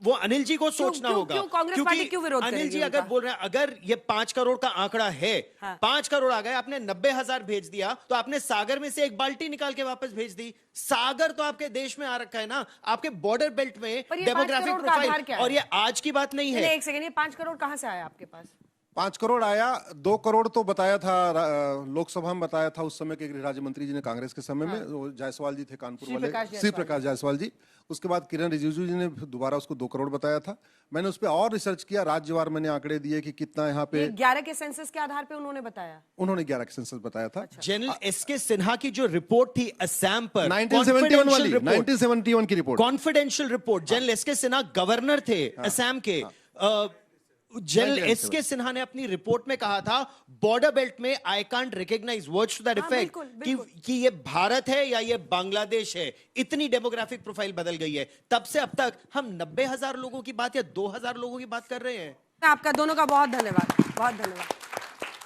वो अनिल जी को सोचना होगा। क्यों कांग्रेस पार्टी क्यों विरोध करेगी? अनिल जी अगर बोल रहे हैं, अगर ये 5 करोड़ का आंकड़ा है, 5 करोड़ आ गए, आपने 90,000 भेज दिया, तो आपने सागर में से एक बाल्टी निकाल के वापस भेज दी। सागर तो आपके देश में आ रखा है ना, आपके बॉर्डर बेल्ट में डेमोग्राफिक प्रोफाइल, और ये आज की बात नहीं है। एक सेकंड, ये 5 करोड़ कहां से आया आपके पास? 5 करोड़ आया, 2 करोड़ तो बताया था लोकसभा में, बताया था उस समय के गृह राज्य मंत्री जी ने, कांग्रेस के समय में, वो जायसवाल जी थे कानपुर वाले, श्री प्रकाश जायसवाल जी। उसके बाद किरण रिजिजू जी ने दोबारा उसको 2 करोड़ बताया था। मैंने उस पर और रिसर्च किया, राज्यवार मैंने आंकड़े दिए कि कितना यहाँ पे 11 के सेंसस के आधार पे उन्होंने बताया। उन्होंने 11 के सेंसस बताया था। जनरल एसके सिन्हा की जो रिपोर्ट थी असम पर, 1971 की report, confidential report, general SK Sinha governor थे असम के। जनरल एसके सिन्हा ने अपनी रिपोर्ट में कहा था, बॉर्डर बेल्ट में I can't recognise, words to that effect, कि ये भारत है या ये बांग्लादेश है। इतनी डेमोग्राफिक प्रोफाइल बदल गई है। तब से अब तक हम 90,000 लोगों की बात या 2,000 लोगों की बात कर रहे हैं। आपका दोनों का बहुत धन्यवाद, बहुत धन्यवाद।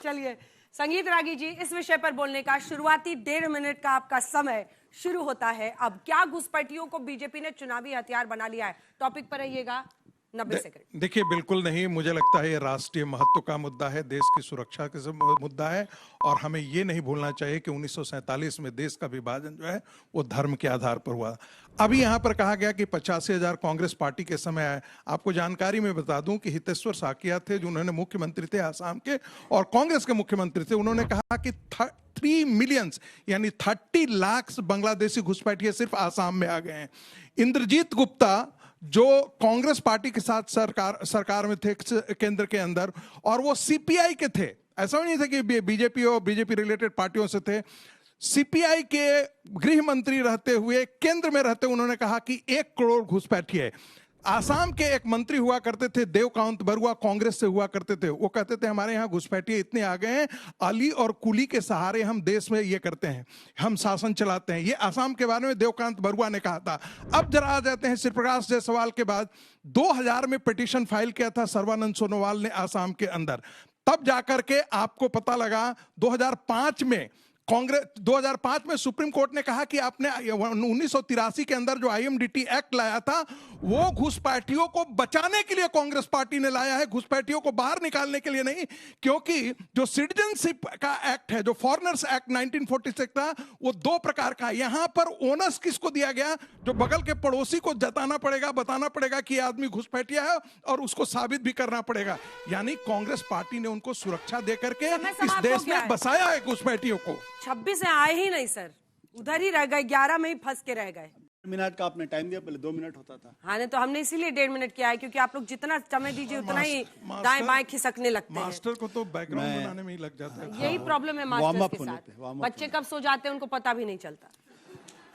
चलिए संगीत रागी जी, इस विषय पर बोलने का शुरुआती 1.5 मिनट का आपका समय शुरू होता है। अब क्या घुसपैठियों को बीजेपी ने चुनावी हथियार बना लिया है? टॉपिक पर रहिएगा, 90 सेकंड। देखिए, बिल्कुल नहीं, मुझे लगता है ये राष्ट्रीय महत्व का मुद्दा है, देश की सुरक्षा का मुद्दा है, और हमें ये नहीं भूलना चाहिए कि 1947 में देश का विभाजन जो है वो धर्म के आधार पर हुआ। अभी यहाँ पर कहा गया कि 85,000 कांग्रेस पार्टी के समय आए। आपको जानकारी में बता दूं कि हितेश्वर साकिया थे, जो उन्होंने मुख्यमंत्री थे आसाम के, और कांग्रेस के मुख्यमंत्री थे। उन्होंने कहा कि 3 मिलियन यानी 30 लाख बांग्लादेशी घुसपैठिए सिर्फ आसाम में आ गए हैं। इंद्रजीत गुप्ता जो कांग्रेस पार्टी के साथ सरकार में थे केंद्र के अंदर, और वो सीपीआई के थे, ऐसा नहीं था कि बीजेपी और बीजेपी रिलेटेड पार्टियों से थे। सीपीआई के गृह मंत्री रहते हुए, केंद्र में रहते, उन्होंने कहा कि 1 करोड़ घुसपैठिए। आसाम के एक मंत्री हुआ करते थे, देवकांत बरुआ, कांग्रेस से हुआ करते थे। वो कहते थे हमारे यहाँ घुसपैठिए इतने आ गए हैं, अली और कुली के सहारे हम देश में ये करते हैं, हम शासन चलाते हैं। ये आसाम के बारे में देवकांत बरुआ ने कहा था। अब जरा आ जाते हैं श्रीप्रकाश जायसवाल के बाद 2000 में पिटीशन फाइल किया था सर्बानंद सोनोवाल ने आसाम के अंदर। तब जाकर के आपको पता लगा 2005 में कांग्रेस 2005 में सुप्रीम कोर्ट ने कहा कि आपने 1983 के अंदर जो आईएमडीटी एक्ट लाया था वो घुसपैठियों को बचाने के लिए कांग्रेस पार्टी ने लाया है, घुसपैठियों को बाहर निकालने के लिए नहीं। क्योंकि जो सिटीजनशिप का एक्ट है, जो फॉरेनर्स एक्ट 1946 था, वो 2 प्रकार का है। यहां पर ओनर्स किसको दिया गया? जो बगल के पड़ोसी को जताना पड़ेगा, बताना पड़ेगा कि आदमी घुसपैठिया है, और उसको साबित भी करना पड़ेगा। यानी कांग्रेस पार्टी ने उनको सुरक्षा देकर के इस देश में बसाया है घुसपैठियों को। 26 से आए ही नहीं सर, उधर ही रह गए, 11 में ही फंस के रह गए। मिनट का आपने टाइम दिया, पहले 2 मिनट होता था। हाँ, नहीं तो हमने इसीलिए 1.5 मिनट किया है, क्योंकि आप लोग जितना समय दीजिए उतना ही दाएं बाएं खिसकने लगते हैं। मास्टर को तो बैकग्राउंड बनाने में ही लग जाता है। यही प्रॉब्लम है मास्टर्स के साथ, बच्चे कब सो जाते हैं उनको पता भी नहीं चलता।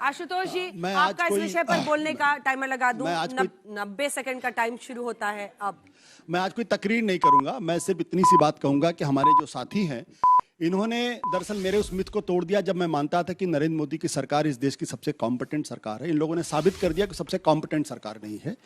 आशुतोष जी, मैं आज आपका इस कोई- विषय पर बोलने का टाइमर लगा दूं। मैं आज कोई- 90 सेकंड का टाइम शुरू होता है अब। मैं आज कोई तकरीर नहीं करूंगा, मैं सिर्फ इतनी सी बात कहूंगा कि हमारे जो साथी हैं इन्होंने दरअसल मेरे उस मिथ को तोड़ दिया जब मैं मानता था कि नरेंद्र मोदी की सरकार इस देश की सबसे कॉम्पिटेंट सरकार है। इन लोगों ने साबित कर दिया कि सबसे कॉम्पिटेंट सरकार नहीं है,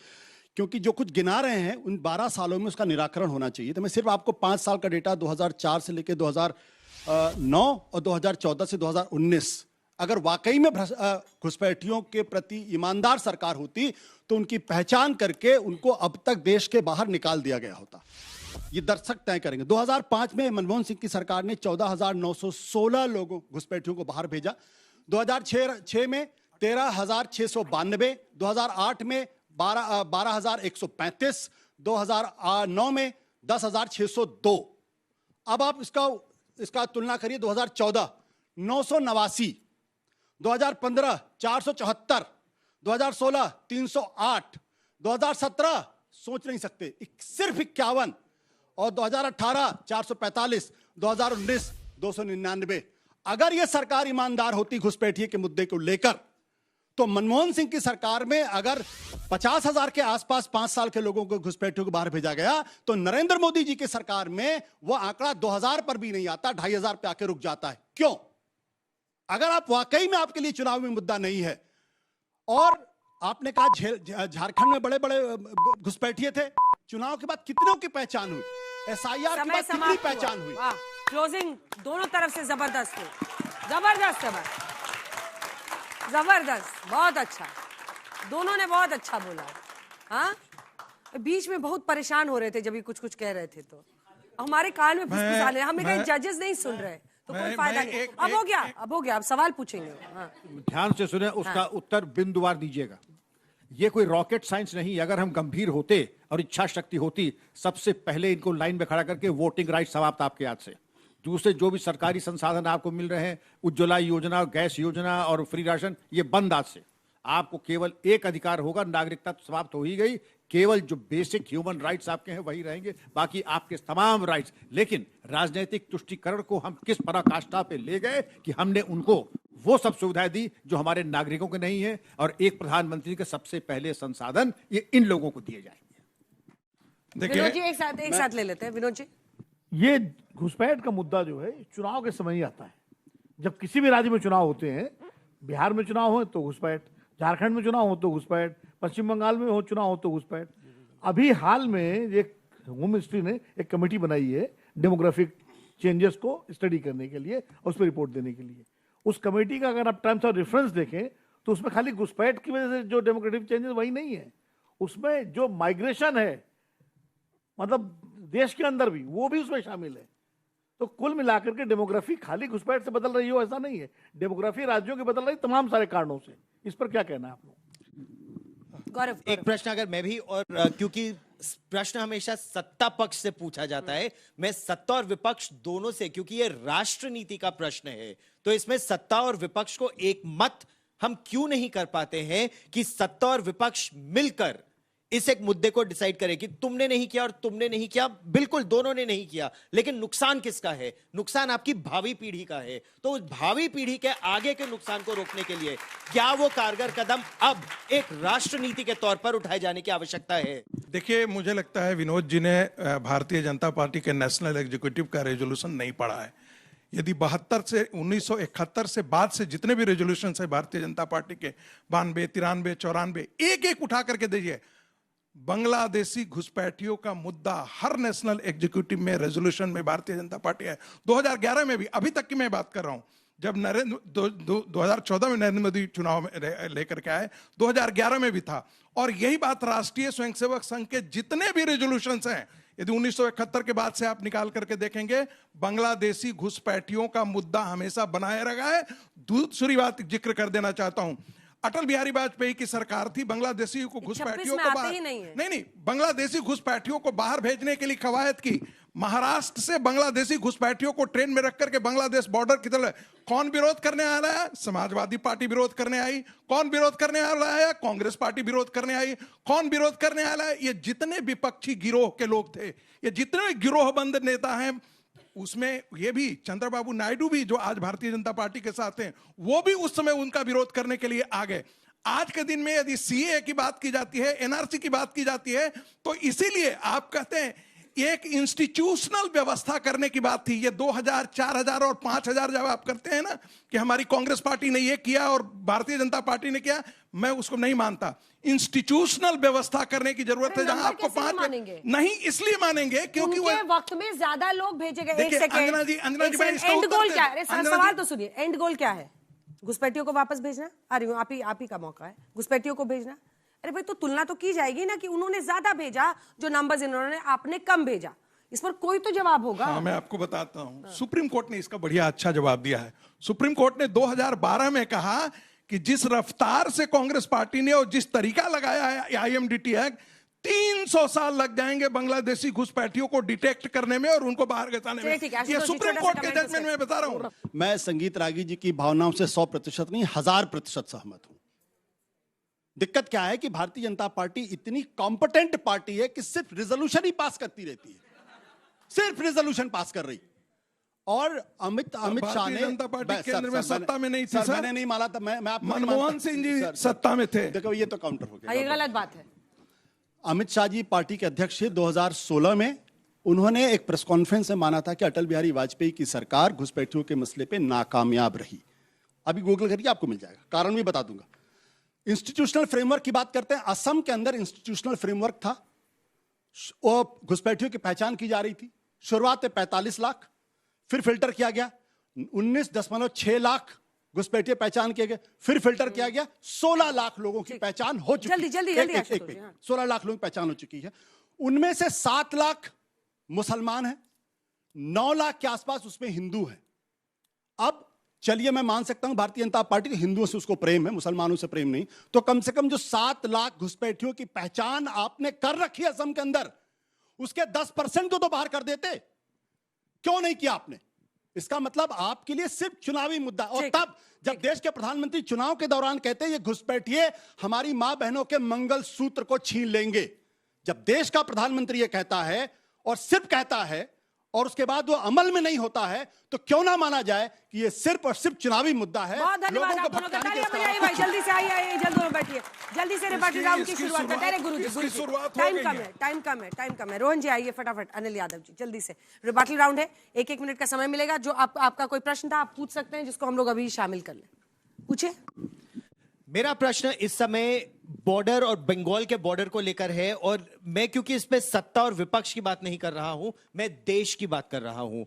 क्योंकि जो कुछ गिना रहे हैं उन 12 सालों में उसका निराकरण होना चाहिए। तो मैं सिर्फ आपको 5 साल का डेटा 2004 से लेकर 2009 और 2014 से 2019, अगर वाकई में घुसपैठियों के प्रति ईमानदार सरकार होती तो उनकी पहचान करके उनको अब तक देश के बाहर निकाल दिया गया होता। ये दर्शक तय करेंगे। 2005 में मनमोहन सिंह की सरकार ने 14,916 लोगों घुसपैठियों को बाहर भेजा। 2006 में 13,692, 2008 में 12,135, 2009 में 10,602। अब आप इसका तुलना करिए 2014 989, 2015 474, 2016 308, 2017 सोच नहीं सकते सिर्फ 51 और 2018 445, 2019 299। अगर यह सरकार ईमानदार होती घुसपैठिए के मुद्दे को लेकर तो मनमोहन सिंह की सरकार में अगर 50,000 के आसपास 5 साल के लोगों को घुसपैठियों को बाहर भेजा गया तो नरेंद्र मोदी जी की सरकार में वह आंकड़ा 2,000 पर भी नहीं आता, 2,500 पे आके रुक जाता है। क्यों? अगर आप वाकई में आपके लिए चुनाव में मुद्दा नहीं है, और आपने कहा झारखंड में बड़े बड़े घुसपैठिए थे, चुनाव के बाद कितनों की पहचान हुई? एसआईआर के बाद कितनी पहचान हुई? क्लोजिंग दोनों तरफ से जबरदस्त हो, जबरदस्त, बहुत अच्छा, दोनों ने बहुत अच्छा बोला। हाँ, बीच में बहुत परेशान हो रहे थे जब ये कुछ कह रहे थे तो हमारे कान में फुसफुसा रहे, हमें कहीं जजेस नहीं सुन रहे तो कोई फायदा नहीं। अब हो गया, अब सवाल पूछेंगे। हाँ। ध्यान से सुने, उसका उत्तर बिंदुवार दीजिएगा। ये कोई रॉकेट साइंस नहीं। अगर हम गंभीर होते और इच्छा शक्ति होती, सबसे पहले इनको लाइन में खड़ा करके वोटिंग राइट समाप्त आपके हाथ से। दूसरे जो भी सरकारी संसाधन आपको मिल रहे हैं, उज्ज्वला योजना, गैस योजना और फ्री राशन, ये बंद आज से। आपको केवल एक अधिकार होगा, नागरिकता तो समाप्त हो ही गई, केवल जो बेसिक ह्यूमन राइट्स आपके हैं वही रहेंगे, बाकी आपके तमाम राइट्स। लेकिन राजनीतिक तुष्टीकरण को हम किस पराकाष्ठा पे ले गए कि हमने उनको वो सब सुविधाएं दी जो हमारे नागरिकों के नहीं है, और एक प्रधानमंत्री के सबसे पहले संसाधन ये इन लोगों को दिए जाएंगे। विनोद जी एक साथ ले लेते हैं। विनोद जी, ये घुसपैठ का मुद्दा जो है चुनाव के समय ही आता है। जब किसी भी राज्य में चुनाव होते हैं, बिहार में चुनाव हो तो घुसपैठ, झारखंड में चुनाव हो तो घुसपैठ, पश्चिम बंगाल में हो चुनाव हो तो घुसपैठ। अभी हाल में एक होम मिनिस्ट्री ने एक कमेटी बनाई है डेमोग्राफिक चेंजेस को स्टडी करने के लिए, उस पर रिपोर्ट देने के लिए। उस कमेटी का अगर आप टर्म्स ऑफ रेफरेंस देखें तो उसमें खाली घुसपैठ की वजह से जो डेमोग्राफिक चेंजेस वही नहीं है, उसमें जो माइग्रेशन है, मतलब देश के अंदर भी, वो भी उसमें शामिल है। तो कुल मिलाकर के डेमोग्राफी खाली घुसपैठ से बदल रही हो ऐसा नहीं है, डेमोग्राफी राज्यों की बदल रही तमाम सारे कारणों से। इस पर क्या कहना है आप लोग? गौरव, एक प्रश्न अगर मैं भी, और क्योंकि प्रश्न हमेशा सत्ता पक्ष से पूछा जाता है, मैं सत्ता और विपक्ष दोनों से, क्योंकि ये राष्ट्र नीति का प्रश्न है, तो इसमें सत्ता और विपक्ष को एक मत हम क्यों नहीं कर पाते हैं कि सत्ता और विपक्ष मिलकर इस एक मुद्दे को डिसाइड करें कि तुमने नहीं किया और तुमने नहीं किया। बिल्कुल दोनों ने नहीं किया, लेकिन नुकसान किसका है? नुकसान आपकी भावी पीढ़ी का है। तो उस भावी पीढ़ी के आगे के नुकसान को रोकने के लिए क्या वो कारगर कदम अब एक राष्ट्र नीति के तौर पर उठाए जाने की आवश्यकता है? देखिए, मुझे लगता है विनोद जी ने भारतीय जनता पार्टी के नेशनल एग्जीक्यूटिव का रेजोल्यूशन नहीं पढ़ा है। यदि 72 से 1971 से बाद से जितने भी रेजोल्यूशन है भारतीय जनता पार्टी के, 92, 93, 94, एक उठा करके देखिए, बांग्लादेशी घुसपैठियों का मुद्दा हर नेशनल एग्जीक्यूटिव में, रेजोल्यूशन में भारतीय जनता पार्टी है। 2011 में भी, अभी तक की मैं बात कर रहा हूं, जब 2014 में नरेंद्र मोदी चुनाव में लेकर के आए, 2011 में भी था। और यही बात राष्ट्रीय स्वयंसेवक संघ के जितने भी रेजोल्यूशंस हैं, यदि 1971 के बाद से आप निकाल करके देखेंगे, बांग्लादेशी घुसपैठियों का मुद्दा हमेशा बनाए रखा है। दूसरी बात जिक्र कर देना चाहता हूं, अटल बिहारी वाजपेयी की सरकार थी, बांग्लादेशी को घुसपैठियों को बाहर नहीं, बांग्लादेशी घुसपैठियों को बाहर भेजने के लिए कवायद की। महाराष्ट्र से बांग्लादेशी घुसपैठियों को ट्रेन में रख करके बांग्लादेश बॉर्डर की तरफ कौन विरोध करने आ रहा है? समाजवादी पार्टी विरोध करने आई। कौन विरोध करने आ रहा है? कांग्रेस पार्टी विरोध करने आई। कौन विरोध करने आ रहा है? ये जितने विपक्षी गिरोह के लोग थे, ये जितने गिरोहबंद नेता हैं, उसमें ये भी चंद्रबाबू नायडू भी, जो आज भारतीय जनता पार्टी के साथ हैं, वो भी उस समय उनका विरोध करने के लिए आ गए। आज के दिन में यदि सीए की बात की जाती है, एनआरसी की बात की जाती है, तो इसीलिए आप कहते हैं एक इंस्टीट्यूशनल व्यवस्था करने की बात थी। ये 2000, 4000 और 5000 जब आप करते हैं ना कि हमारी कांग्रेस पार्टी ने ये किया और भारतीय जनता पार्टी ने किया, मैं उसको नहीं मानता। इंस्टीट्यूशनल व्यवस्था करने की जरूरत है, जहां आपको 5 नहीं इसलिए मानेंगे क्योंकि उनके वक्त में ज्यादा लोग भेजे गए। एक सेकंड अंजना जी एंड गोल क्या है? सवाल तो सुनिए, एंड गोल क्या है? घुसपैठियों को वापस भेजना? आ रही हूँ, आप ही का मौका है। घुसपैठियों को भेजना? अरे भाई, तो तुलना तो की जाएगी ना कि उन्होंने ज्यादा भेजा, जो नंबर्स इन्होंने, आपने कम भेजा। इस पर कोई तो जवाब होगा। हाँ, मैं आपको बताता हूँ। सुप्रीम कोर्ट ने इसका बढ़िया अच्छा जवाब दिया है। सुप्रीम कोर्ट ने 2012 में कहा कि जिस रफ्तार से कांग्रेस पार्टी ने और जिस तरीका लगाया है IMDT एक्ट, 300 साल लग जाएंगे बांग्लादेशी घुसपैठियों को डिटेक्ट करने में और उनको बाहर घुसाने में। ये सुप्रीम कोर्ट के जजमेंट में बता रहा हूँ। मैं संगीत रागी जी की भावनाओं से 100% नहीं, 1000% सहमत हूं। दिक्कत क्या है कि भारतीय जनता पार्टी इतनी कॉम्पिटेंट पार्टी है कि सिर्फ रिजोल्यूशन ही पास करती रहती है, सिर्फ रिजोल्यूशन पास कर रही। और अमित शाह ने, जनता पार्टी केंद्र में सत्ता में नहीं थी सर, मैंने नहीं माना था। मैं आपको मनमोहन सिंह जी सत्ता में थे। देखो ये तो काउंटर हो गया, ये गलत बात है। अमित शाह जी पार्टी के अध्यक्ष थे 2016 में। उन्होंने एक प्रेस कॉन्फ्रेंस में माना था कि अटल बिहारी वाजपेयी की सरकार घुसपैठियों के मसले पे नाकामयाब रही। अभी गूगल करिए, आपको मिल जाएगा, कारण भी बता दूंगा। इंस्टीट्यूशनल फ्रेमवर्क की बात करते हैं। असम के अंदर इंस्टीट्यूशनल फ्रेमवर्क था, घुसपैठियों की पहचान की जा रही थी। शुरुआत में 45 लाख, फिर फिल्टर किया गया 19.6 लाख घुसपैठिए पहचान किए गए, फिर फिल्टर किया गया 16 लाख लोगों की पहचान हो चुकी है। जल्दी 16 लाख लोगों की पहचान हो चुकी है। उनमें से 7 लाख मुसलमान हैं, 9 लाख के आसपास उसमें हिंदू हैं। अब चलिए मैं मान सकता हूं भारतीय जनता पार्टी हिंदुओं से उसको प्रेम है, मुसलमानों से प्रेम नहीं, तो कम से कम जो 7 लाख घुसपैठियों की पहचान आपने कर रखी है असम के अंदर, उसके 10% को तो बाहर कर देते। क्यों नहीं किया आपने? इसका मतलब आपके लिए सिर्फ चुनावी मुद्दा। और तब जब देश के प्रधानमंत्री चुनाव के दौरान कहते हैं ये घुसपैठिए हमारी मां बहनों के मंगल सूत्र को छीन लेंगे, जब देश का प्रधानमंत्री ये कहता है और सिर्फ कहता है और उसके बाद वो अमल में नहीं होता है, तो क्यों ना माना जाए कि ये सिर्फ और सिर्फ चुनावी मुद्दा है। बहुत धन्यवाद आप दोनों का। तालियां बजाइए भाई, जल्दी से आइए, जल्दी दोनों बैठिए, जल्दी से रिबेटल राउंड की शुरुआत करते हैं। गुरुजी टाइम कम है। रोहन जी आइए फटाफट। अनिल यादव जी जल्दी से, रिबेटल राउंड है, 1-1 मिनट का समय मिलेगा। जो आपका कोई प्रश्न था आप पूछ सकते हैं, जिसको हम लोग अभी शामिल कर लें। पूछे। मेरा प्रश्न इस समय बॉर्डर और बंगाल के बॉर्डर को लेकर है, और मैं क्योंकि इसमें सत्ता और विपक्ष की बात नहीं कर रहा हूं, मैं देश की बात कर रहा हूं।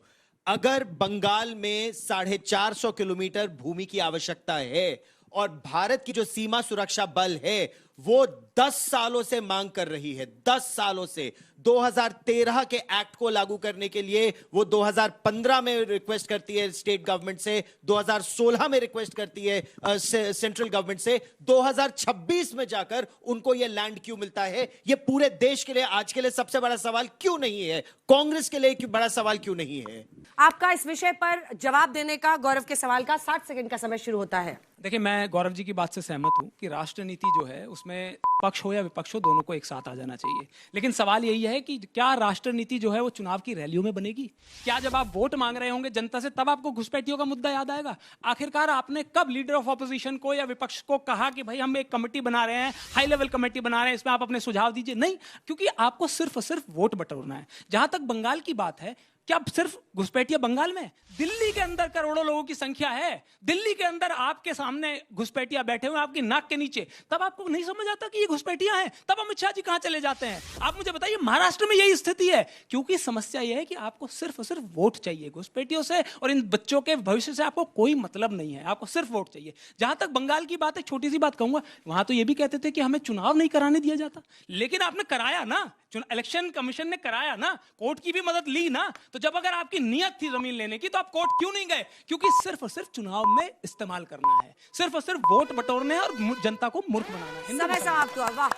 अगर बंगाल में 450 किलोमीटर भूमि की आवश्यकता है और भारत की जो सीमा सुरक्षा बल है वो 10 सालों से मांग कर रही है, 10 सालों से। 2013 के एक्ट को लागू करने के लिए वो 2015 में रिक्वेस्ट करती है स्टेट गवर्नमेंट से, 2016 में रिक्वेस्ट करती है सेंट्रल गवर्नमेंट से, 2026 में जाकर उनको ये लैंड क्यों मिलता है? ये पूरे देश के लिए आज के लिए सबसे बड़ा सवाल क्यों नहीं है? कांग्रेस के लिए बड़ा सवाल क्यों नहीं है? आपका इस विषय पर जवाब देने का गौरव के सवाल का 60 सेकंड का समय शुरू होता है। देखिए, मैं गौरव जी की बात से सहमत हूं कि राष्ट्र नीति जो है उसमें पक्ष हो या विपक्ष हो, दोनों को एक साथ आ जाना चाहिए। लेकिन सवाल यही है कि क्या राष्ट्र नीति जो है वो चुनाव की रैलियों में बनेगी? क्या जब आप वोट मांग रहे होंगे जनता से तब आपको घुसपैठियों का मुद्दा याद आएगा? आखिरकार आपने कब लीडर ऑफ ऑपोजिशन को या विपक्ष को कहा कि भाई हम एक कमेटी बना रहे हैं, हाई लेवल कमेटी बना रहे हैं, इसमें आप अपने सुझाव दीजिए? नहीं, क्योंकि आपको सिर्फ और सिर्फ वोट बटोरना है। जहां तक बंगाल की बात है, क्या सिर्फ घुसपैठिया बंगाल में? दिल्ली के अंदर करोड़ों लोगों की संख्या है, दिल्ली के अंदर आपके सामने घुसपैठिया बैठे हुए आपकी नाक के नीचे, तब आपको नहीं समझ आता कि ये घुसपैठिया हैं? तब अमित शाह जी कहां चले जाते हैं? आप मुझे बताइए। महाराष्ट्र में यही स्थिति है, क्योंकि समस्या यह है कि आपको सिर्फ और सिर्फ वोट चाहिए। घुसपैठियों से और इन बच्चों के भविष्य से आपको कोई मतलब नहीं है, आपको सिर्फ वोट चाहिए। जहां तक बंगाल की बात है, छोटी सी बात कहूंगा, वहां तो ये भी कहते थे कि हमें चुनाव नहीं कराने दिया जाता, लेकिन आपने कराया ना, इलेक्शन कमीशन ने कराया ना, कोर्ट की भी मदद ली ना। तो जब अगर आपकी नियत थी जमीन लेने की तो आप कोर्ट क्यों नहीं गए? क्योंकि सिर्फ और सिर्फ चुनाव में इस्तेमाल करना है, सिर्फ और सिर्फ वोट बटोरने और जनता को मूर्ख बनाना है। समय समाप्त हुआ। वाह।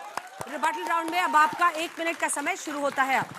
रिबेटल राउंड में अब आपका 1 मिनट का समय शुरू होता है। अब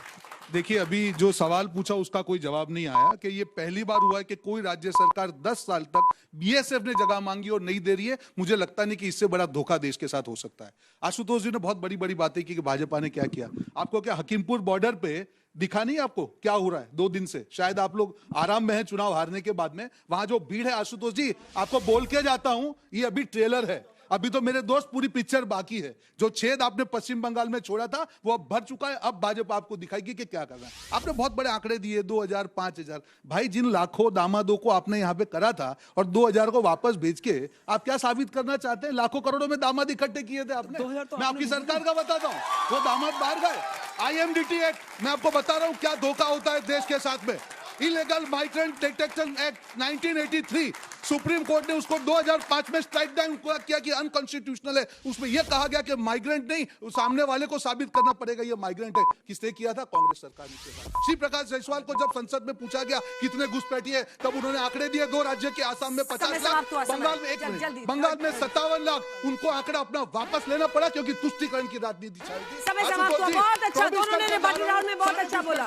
देखिए, अभी जो सवाल पूछा उसका कोई जवाब नहीं आया कि ये पहली बार हुआ है कि कोई राज्य सरकार 10 साल तक बीएसएफ ने जगह मांगी और नहीं दे रही है। मुझे लगता नहीं कि इससे बड़ा धोखा देश के साथ हो सकता है। आशुतोष जी ने बहुत बड़ी बड़ी बातें की कि भाजपा ने क्या किया। आपको क्या हकीमपुर बॉर्डर पे दिखा नहीं आपको क्या हो रहा है 2 दिन से? शायद आप लोग आराम में हैं चुनाव हारने के बाद में। वहां जो भीड़ है, आशुतोष जी आपको बोल के जाता हूं, ये अभी ट्रेलर है, अभी तो मेरे दोस्त पूरी पिक्चर बाकी है। जो छेद आपने पश्चिम बंगाल में छोड़ा था वो अब भर चुका है। अब भाजपा आपको दिखाएगी कि क्या करना है। आपने बहुत बड़े आंकड़े दिए, 2000, 5000। भाई, जिन लाखों दामादों को आपने यहां पे करा था और 2000 को वापस भेज के आप क्या साबित करना चाहते हैं? लाखों करोड़ों में दामाद इकट्ठे किए थे आपने। मैं आपकी सरकार का बताता हूं, वो दामाद बाहर गए। IMDT एक्ट, मैं आपको बता रहा हूं क्या धोखा होता है देश के साथ में। Illegal migrant detection act 1983, supreme court ने उसको 2005 में स्ट्राइक डाउन किया कि अनकॉन्स्टिट्यूशनल है। उसमें यह कहा गया कि माइग्रेंट नहीं, सामने वाले को साबित करना पड़ेगा ये माइग्रेंट है। किसने किया था? कांग्रेस सरकार ने किया था। श्री प्रकाश जायसवाल को जब संसद में पूछा गया कितने घुसपैठी है, तब उन्होंने आंकड़े दिए 2 राज्य के, आसाम में 50 लाख, बंगाल में 57 लाख। उनको आंकड़ा अपना वापस लेना पड़ा क्योंकि तुष्टीकरण की राजनीति चल रही है। बहुत अच्छा, दोनों ने रिबेटल राउंड में बहुत अच्छा बोला।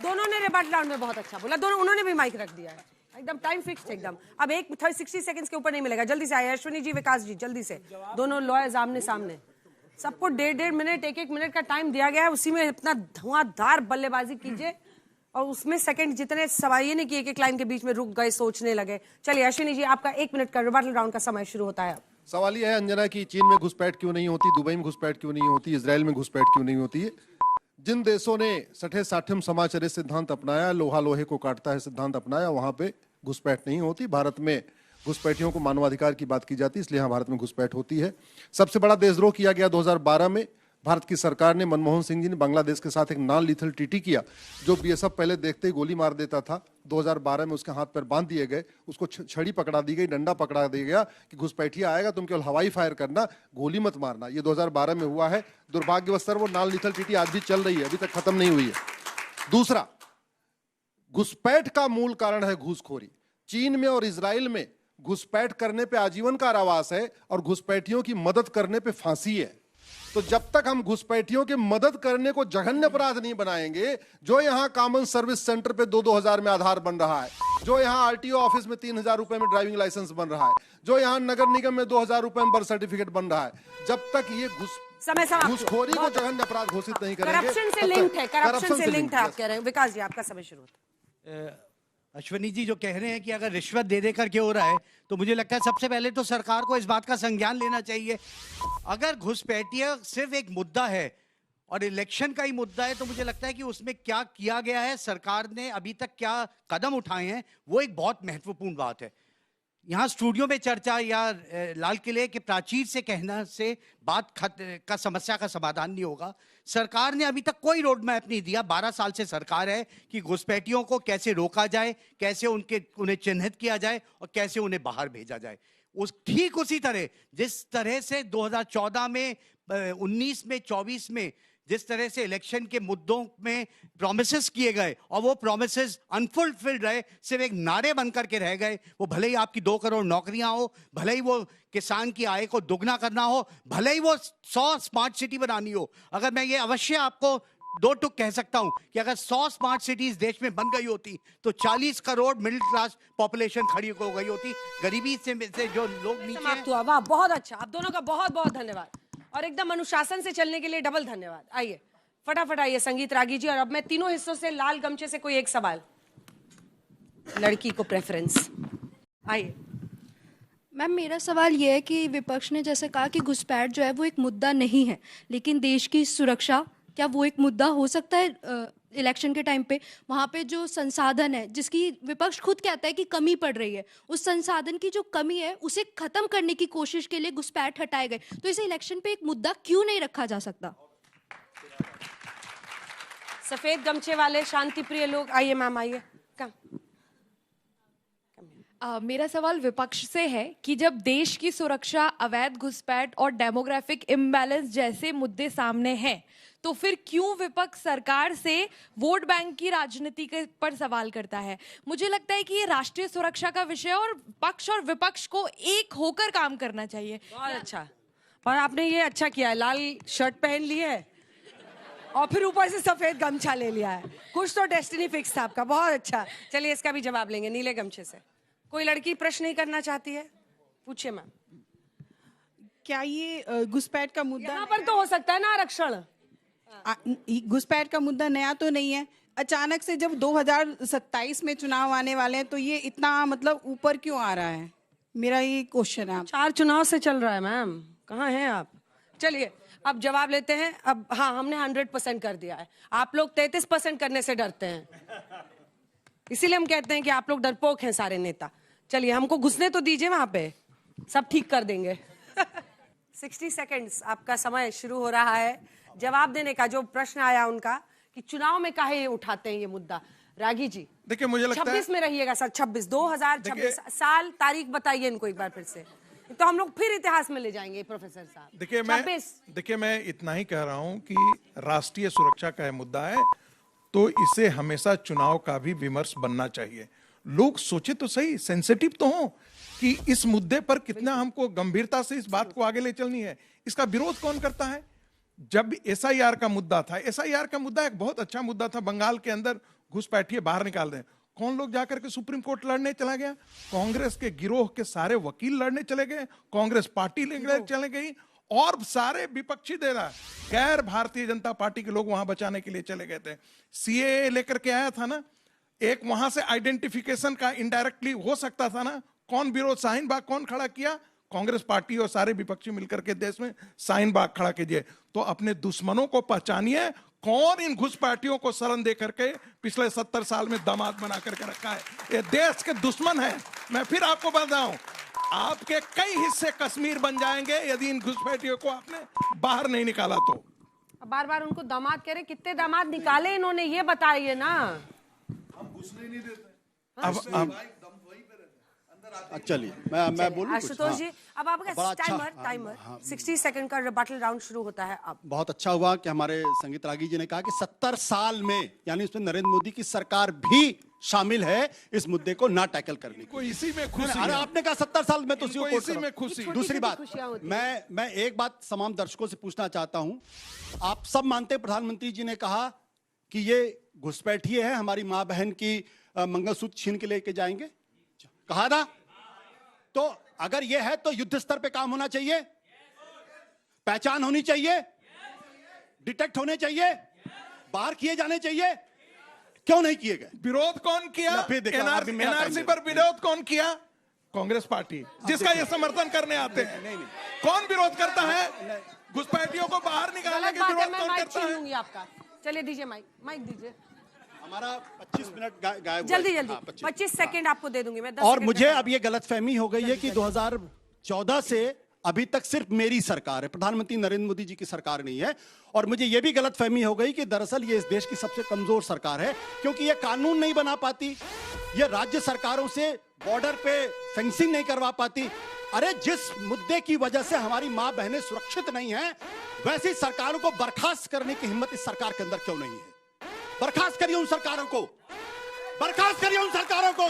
दोनों ने रिबेटल राउंड में बहुत अच्छा बोला। दोनों, उन्होंने भी माइक रख दिया है एकदम टाइम फिक्स्ड एकदम। अब एक 60 सेकंड्स के ऊपर नहीं मिलेगा। जल्दी से आइए अश्विनी जी, विकास जी, जल्दी से। दोनों लॉयर्स आमने सामने, सबको 1.5 मिनट 1 मिनट का टाइम दिया गया है। उसी में इतना धुआंधार बल्लेबाजी कीजिए और उसमें सेकंड जितने सवाल ये नहीं किए कि लाइन के बीच में रुक गए, सोचने लगे। चलिए अश्विनी जी, आपका 1 मिनट का रिबेटल राउंड का समय शुरू होता है। सवाल यह है अंजना की चीन में घुसपैठ क्यों नहीं होती, दुबई में घुसपैठ क्यों नहीं होती, इजराइल में घुसपैठ क्यों नहीं होती है? जिन देशों ने सठे साठम समाचर्य सिद्धांत अपनाया, लोहा लोहे को काटता है सिद्धांत अपनाया, वहां पे घुसपैठ नहीं होती। भारत में घुसपैठियों को मानवाधिकार की बात की जाती है, इसलिए यहाँ भारत में घुसपैठ होती है। सबसे बड़ा देशद्रोह किया गया 2012 में। भारत की सरकार ने, मनमोहन सिंह जी ने बांग्लादेश के साथ एक नॉन लीथल ट्रीटी किया। जो बीएसएफ पहले देखते ही गोली मार देता था, 2012 में उसके हाथ पैर बांध दिए गए, उसको छड़ी पकड़ा दी गई, डंडा पकड़ा दिया गया कि घुसपैठिया आएगा तुम केवल हवाई फायर करना, गोली मत मारना। ये 2012 में हुआ है। दुर्भाग्यवश वो नॉन लीथल ट्रीटी आज भी चल रही है, अभी तक खत्म नहीं हुई है। दूसरा, घुसपैठ का मूल कारण है घूसखोरी। चीन में और इजराइल में घुसपैठ करने पे आजीवन कारावास है और घुसपैठियों की मदद करने पे फांसी है। तो जब तक हम घुसपैठियों की मदद करने को जघन्य अपराध नहीं बनाएंगे, जो यहां कॉमन सर्विस सेंटर पे 2-2 हजार में आधार बन रहा है, जो यहां आरटीओ ऑफिस में 3,000 रुपए में ड्राइविंग लाइसेंस बन रहा है, जो यहां नगर निगम में 2,000 रुपए में बर्थ सर्टिफिकेट बन रहा है, जब तक ये घुसखोरी को जघन्य अपराध घोषित नहीं करेंगे, करप्शन से लिंक्ड है, करप्शन से लिंक्ड है आप कह रहे हैं। विकास जी, आपका समय शुरू होता है। अश्विनी जी जो कह रहे हैं कि अगर रिश्वत दे देकर के हो रहा है, तो मुझे लगता है सबसे पहले तो सरकार को इस बात का संज्ञान लेना चाहिए। अगर घुसपैठिया सिर्फ एक मुद्दा है और इलेक्शन का ही मुद्दा है, तो मुझे लगता है कि उसमें क्या किया गया है, सरकार ने अभी तक क्या कदम उठाए हैं, वो एक बहुत महत्वपूर्ण बात है। यहाँ स्टूडियो में चर्चा या लाल किले के प्राचीर से कहना से बात का समस्या का समाधान नहीं होगा। सरकार ने अभी तक कोई रोड मैप नहीं दिया। 12 साल से सरकार है कि घुसपैठियों को कैसे रोका जाए, कैसे उन्हें चिन्हित किया जाए और कैसे उन्हें बाहर भेजा जाए। ठीक उसी तरह जिस तरह से 2014 में, 19 में, 24 में जिस तरह से इलेक्शन के मुद्दों में प्रॉमिसेस किए गए और वो प्रॉमिसेस अनफुलफिल्ड रहे, सिर्फ एक नारे बनकर के रह गए। वो भले ही आपकी 2 करोड़ नौकरियां हो, भले ही वो किसान की आय को दुगना करना हो, भले ही वो 100 स्मार्ट सिटी बनानी हो। अगर मैं ये अवश्य आपको 2 टुक कह सकता हूं कि अगर 100 स्मार्ट सिटीज देश में बन गई होती तो 40 करोड़ मिडिल क्लास पॉपुलेशन खड़ी हो गई होती। गरीबी से जो लोग नीचे। वाह, बहुत अच्छा। आप दोनों का बहुत बहुत धन्यवाद और एकदम अनुशासन से चलने के लिए डबल धन्यवाद। आइए फटाफट आइए संगीत रागी जी। और अब मैं तीनों हिस्सों से लाल गमछे से कोई एक सवाल, लड़की को प्रेफरेंस। आइए मैम, मेरा सवाल यह है कि विपक्ष ने जैसे कहा कि घुसपैठ जो है वो एक मुद्दा नहीं है, लेकिन देश की सुरक्षा, क्या वो एक मुद्दा हो सकता है? इलेक्शन के टाइम पे वहाँ पे जो संसाधन है, जिसकी विपक्ष खुद कहता है कि कमी पड़ रही है, उस संसाधन की जो कमी है उसे खत्म करने की कोशिश के लिए घुसपैठ हटाए गए, तो इसे इलेक्शन पे एक मुद्दा क्यों नहीं रखा जा सकता? सफेद गमछे वाले शांति प्रिय लोग, आइए मैम, आइए। मेरा सवाल विपक्ष से है कि जब देश की सुरक्षा, अवैध घुसपैठ और डेमोग्राफिक इम्बैलेंस जैसे मुद्दे सामने हैं, तो फिर क्यों विपक्ष सरकार से वोट बैंक की राजनीति के पर सवाल करता है? मुझे लगता है कि ये राष्ट्रीय सुरक्षा का विषय और पक्ष और विपक्ष को एक होकर काम करना चाहिए। बहुत अच्छा। और आपने ये अच्छा किया, लाल शर्ट पहन ली है और फिर ऊपर से सफेद गमछा ले लिया है। कुछ तो डेस्टिनी फिक्स था आपका, बहुत अच्छा। चलिए इसका भी जवाब लेंगे नीले गमछे से। कोई लड़की प्रश्न नहीं करना चाहती है? पूछिए मैम। क्या ये घुसपैठ का मुद्दा यहाँ पर तो हो सकता है ना आरक्षण? घुसपैठ का मुद्दा नया तो नहीं है। अचानक से जब 2027 में चुनाव आने वाले हैं तो ये इतना मतलब ऊपर क्यों आ रहा है? मेरा ये क्वेश्चन है। 4 चुनाव से चल रहा है मैम, कहाँ हैं आप? चलिए अब जवाब लेते हैं। अब हाँ, हमने 100% कर दिया है। आप लोग 33% करने से डरते हैं, इसीलिए हम कहते हैं कि आप लोग डरपोक हैं सारे नेता। चलिए हमको घुसने तो दीजिए, वहां पे सब ठीक कर देंगे। 60 सेकेंड्स आपका समय शुरू हो रहा है जवाब देने का। जो प्रश्न आया उनका कि चुनाव में काहे उठाते हैं ये मुद्दा, रागी जी। देखिए मुझे लगता है 26 में रहिएगा सर, 2026 साल तारीख बताइए इनको एक बार फिर से, तो हम लोग फिर इतिहास में ले जाएंगे प्रोफेसर साहब। देखिए मैं इतना ही कह रहा हूं कि राष्ट्रीय सुरक्षा का मुद्दा है तो इसे हमेशा चुनाव का भी विमर्श बनना चाहिए। लोग सोचे तो सही, सेंसिटिव तो हो कि इस मुद्दे पर कितना हमको गंभीरता से इस बात को आगे ले चलनी है। इसका विरोध कौन करता है? जब एसआईआर का मुद्दा था, एसआईआर का मुद्दा एक बहुत अच्छा मुद्दा था, बंगाल के अंदर घुसपैठिए बाहर निकाल दें। कौन लोग जाकर के सुप्रीम कोर्ट लड़ने चला गया? कांग्रेस के गिरोह के सारे वकील लड़ने चले गए, कांग्रेस पार्टी लेकर चले गई और सारे विपक्षी दे रहा गैर भारतीय जनता पार्टी के लोग वहां बचाने के लिए चले गए थे। सीएए लेकर के आया था ना, एक वहां से आइडेंटिफिकेशन का इनडायरेक्टली हो सकता था ना, कौन विरोध शाहीन बाग कौन खड़ा किया? कांग्रेस पार्टी और सारे विपक्षी मिलकर के देश में शाहीन बाग खड़ा कीजिए। तो अपने दुश्मनों को पहचानिए, कौन इन घुसपैठियों को शरण दे करके पिछले 70 साल में दामाद बना करके रखा है। ये देश के दुश्मन है। मैं फिर आपको बताऊं, आपके कई हिस्से कश्मीर बन जाएंगे यदि इन घुसपैठियों को आपने बाहर नहीं निकाला तो। बार बार उनको दामाद कह रहे, कितने दामाद निकाले इन्होंने ये बताइए ना। हम घुसने ही नहीं देते। चलिए मैं बोलूं आशुतोष जी, अब आपका टाइमर 60 सेकंड का रिबटल राउंड शुरू होता है। अब बहुत अच्छा हुआ कि हमारे संगीत रागी जी ने कहा कि 70 साल में, यानी उसमें नरेंद्र मोदी की सरकार भी शामिल है इस मुद्दे को ना टैकल करने की। इसी में खुशी है। अरे आपने कहा 70 साल में, तो इसी में खुशी। दूसरी बात, मैं एक बात तमाम दर्शकों से पूछना चाहता हूं। आप सब मानते हैं प्रधानमंत्री जी ने कहा कि ये घुसपैठिए हैं, हमारी माँ बहन की मंगलसूत्र छीन के लेके जाएंगे, कहा था। तो अगर ये है तो युद्ध स्तर पे काम होना चाहिए, पहचान होनी चाहिए, डिटेक्ट होने चाहिए, बाहर किए जाने चाहिए। क्यों नहीं किए गए? विरोध कौन किया? एनआरसी पर विरोध कौन किया? कांग्रेस पार्टी, जिसका ये समर्थन करने आते हैं। कौन विरोध करता है? घुसपैठियों को बाहर निकालने के विरोध कौन करता है? आपका चलिए दीजिए माइक दीजिए। हमारा 25 मिनट गायब। जल्दी 25 सेकंड आपको दे दूंगी मैं। 10 और मुझे अब ये गलतफहमी हो गई है कि 2014 से अभी तक सिर्फ मेरी सरकार है, प्रधानमंत्री नरेंद्र मोदी जी की सरकार नहीं है। और मुझे ये भी गलतफहमी हो गई कि दरअसल ये इस देश की सबसे कमजोर सरकार है, क्योंकि ये कानून नहीं बना पाती, ये राज्य सरकारों से बॉर्डर पे फेंसिंग नहीं करवा पाती। अरे जिस मुद्दे की वजह से हमारी माँ बहनें सुरक्षित नहीं है, वैसी सरकारों को बर्खास्त करने की हिम्मत इस सरकार के अंदर क्यों नहीं है? बर्खास्त करिए उन सरकारों को, बर्खास्त करिए उन सरकारों को,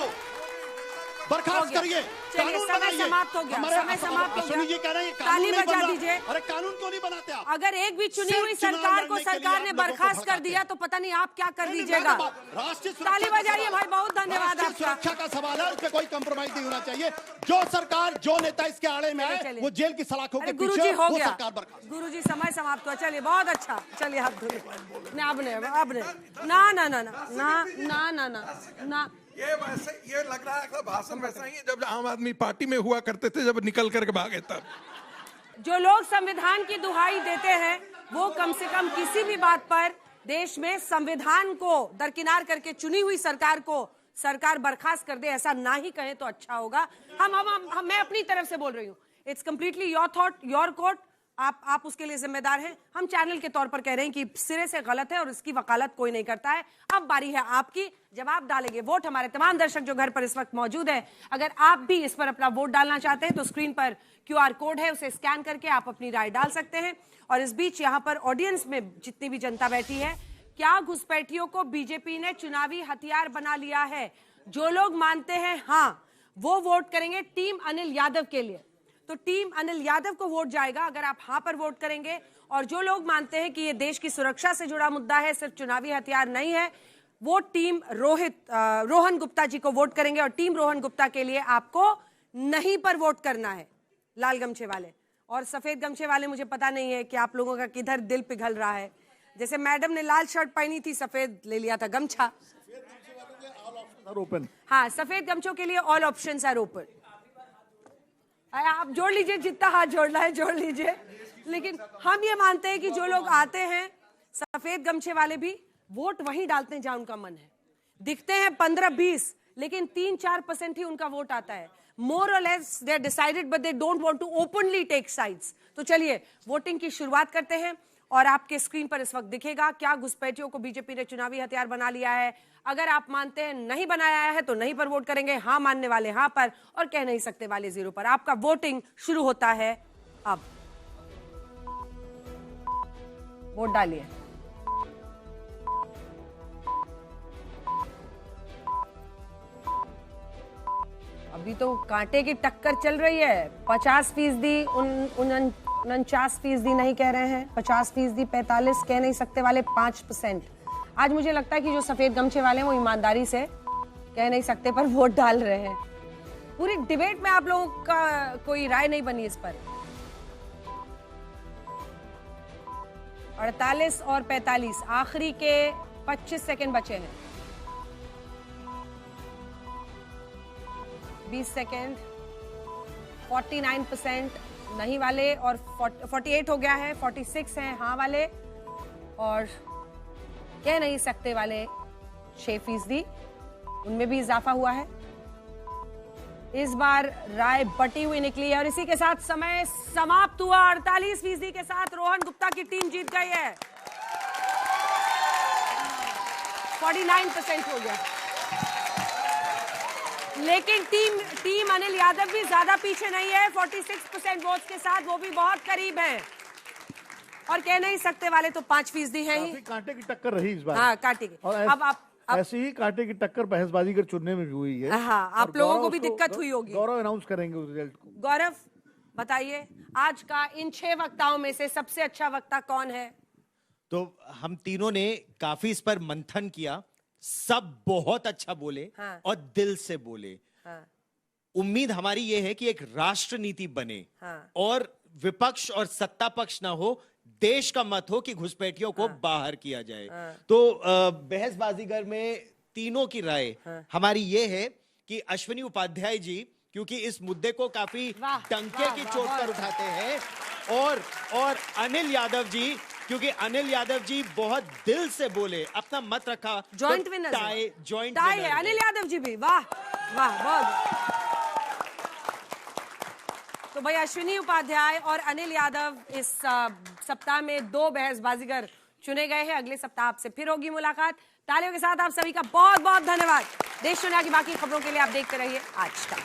बर्खास्त करिए। कानून समय समाप्त हो गया, समय समाप्त हो गया। जी कह रहे हैं ताली बजा दीजिए। अरे कानून क्यों नहीं बनाते आप? अगर एक भी चुनी हुई सरकार को सरकार ने बर्खास्त कर दिया तो पता नहीं आप क्या कर दीजिएगा। ताली बजाइए भाई, बहुत धन्यवाद आपका। सुरक्षा का सवाल है, उसमें कोई कंप्रोमाइज नहीं होना चाहिए। जो सरकार, जो नेता इसके आड़े में है, वो जेल की सलाखों के पीछे, वो सरकार बर्खास्त। गुरुजी समय समाप्त हुआ। चलिए बहुत अच्छा। चलिए आप ना ना ना ना ना ना ना ना ना। ये वैसे ये लग रहा है भाषण वैसा ही है जब आम आदमी पार्टी में हुआ करते थे, जब निकल करके भागे तब। जो लोग संविधान की दुहाई देते हैं वो कम से कम किसी भी बात पर देश में संविधान को दरकिनार करके चुनी हुई सरकार को सरकार बर्खास्त कर दे, ऐसा ना ही कहें तो अच्छा होगा। मैं अपनी तरफ से बोल रही हूँ, it's completely your thought, your court, आप उसके लिए जिम्मेदार हैं। हम चैनल के तौर पर कह रहे हैं कि सिरे से गलत है और इसकी वकालत कोई नहीं करता है। अब बारी है आपकी, जवाब डालेंगे। वोट हमारे तमाम दर्शक जो घर पर इस वक्त मौजूद हैं, अगर आप भी इस पर अपना वोट डालना चाहते हैं तो स्क्रीन पर QR कोड है, उसे स्कैन करके आप अपनी राय डाल सकते हैं। और इस बीच यहाँ पर ऑडियंस में जितनी भी जनता बैठी है, क्या घुसपैठियों को बीजेपी ने चुनावी हथियार बना लिया है? जो लोग मानते हैं हाँ, वो वोट करेंगे टीम अनिल यादव के लिए। तो टीम अनिल यादव को वोट जाएगा अगर आप हाँ पर वोट करेंगे। और जो लोग मानते हैं कि ये देश की सुरक्षा से जुड़ा मुद्दा है, सिर्फ चुनावी हथियार नहीं है, वो टीम रोहन गुप्ता जी को वोट करेंगे। और टीम रोहन गुप्ता के लिए आपको नहीं पर वोट करना है, लाल गमछे वाले। और सफेद गमछे वाले, मुझे पता नहीं है कि आप लोगों का किधर दिल पिघल रहा है। जैसे मैडम ने लाल शर्ट पहनी थी, सफेद ले लिया था गमछा। ओपन। हाँ, सफेद गमछों के लिए ऑल ऑप्शंस आर ओपन। आप जोड़ लीजिए, जितना हाथ जोड़ना है जोड़ लीजिए। लेकिन हम ये मानते हैं कि जो लोग आते हैं सफेद गमछे वाले भी वोट वहीं डालते हैं जहां उनका मन है। दिखते हैं 15-20, लेकिन 3-4% ही उनका वोट आता है। मोर और less they are decided but they don't want to openly take sides. तो चलिए वोटिंग की शुरुआत करते हैं। और आपके स्क्रीन पर इस वक्त दिखेगा क्या घुसपैठियों को बीजेपी ने चुनावी हथियार बना लिया है। अगर आप मानते हैं नहीं बनाया है तो नहीं पर वोट करेंगे, हाँ मानने वाले हाँ पर, और कह नहीं सकते वाले 0 पर। आपका वोटिंग शुरू होता है अब। वोट डालिए। अभी तो कांटे की टक्कर चल रही है। 50% 49% नहीं कह रहे हैं, 50% 45 कह नहीं सकते वाले 5%। आज मुझे लगता है कि जो सफेद गमछे वाले हैं वो ईमानदारी से कह नहीं सकते पर वोट डाल रहे हैं। पूरी डिबेट में आप लोगों का कोई राय नहीं बनी इस पर। 48 और 45, आखिरी के 25 सेकंड बचे हैं। 20 सेकंड। 49% नहीं वाले और 48 हो गया है। 46 हैं हाँ वाले और कह नहीं सकते वाले 6%, उनमें भी इजाफा हुआ है। इस बार राय बटी हुई निकली है और इसी के साथ समय समाप्त हुआ। 48% के साथ रोहन गुप्ता की टीम जीत गई है। 49% हो गया, लेकिन टीम अनिल यादव भी ज्यादा पीछे नहीं है। 46% वोट्स के साथ वो भी बहुत करीब है। और कह नहीं सकते वाले तो 5% हैं ही। कांटे की टक्कर रही इस बार। हाँ, कांटे की। और अब आप ऐसी ही कांटे की टक्कर बहसबाजी कर चुनने में भी हुई है। हाँ, आप लोगों को भी दिक्कत हुई होगी। गौरव अनाउंस करेंगे उस रिजल्ट को। गौरव बताइए, आज का इन 6 वक्ताओं में से सबसे अच्छा वक्ता कौन है? तो हम तीनों ने काफी इस पर मंथन किया, सब बहुत अच्छा बोले। हाँ। और दिल से बोले। हाँ। उम्मीद हमारी ये है कि एक राष्ट्र नीति बने। हाँ। और विपक्ष और सत्ता पक्ष ना हो, देश का मत हो कि घुसपैठियों को बाहर किया जाए। तो बहसबाजीगर में तीनों की राय हमारी ये है कि अश्विनी उपाध्याय जी, क्योंकि इस मुद्दे को काफी डंके की चोट पर उठाते हैं, और अनिल यादव जी, क्योंकि अनिल यादव जी बहुत दिल से बोले, अपना मत रखा। जॉइंट विनर, जॉइंट है अनिल यादव जी भी। वाह वाह, बहुत। तो भाई अश्विनी उपाध्याय और अनिल यादव इस सप्ताह में 2 बहसबाजीगर चुने गए हैं। अगले सप्ताह आपसे फिर होगी मुलाकात। तालियों के साथ आप सभी का बहुत बहुत धन्यवाद। देश दुनिया की बाकी खबरों के लिए आप देखते रहिए आज तक।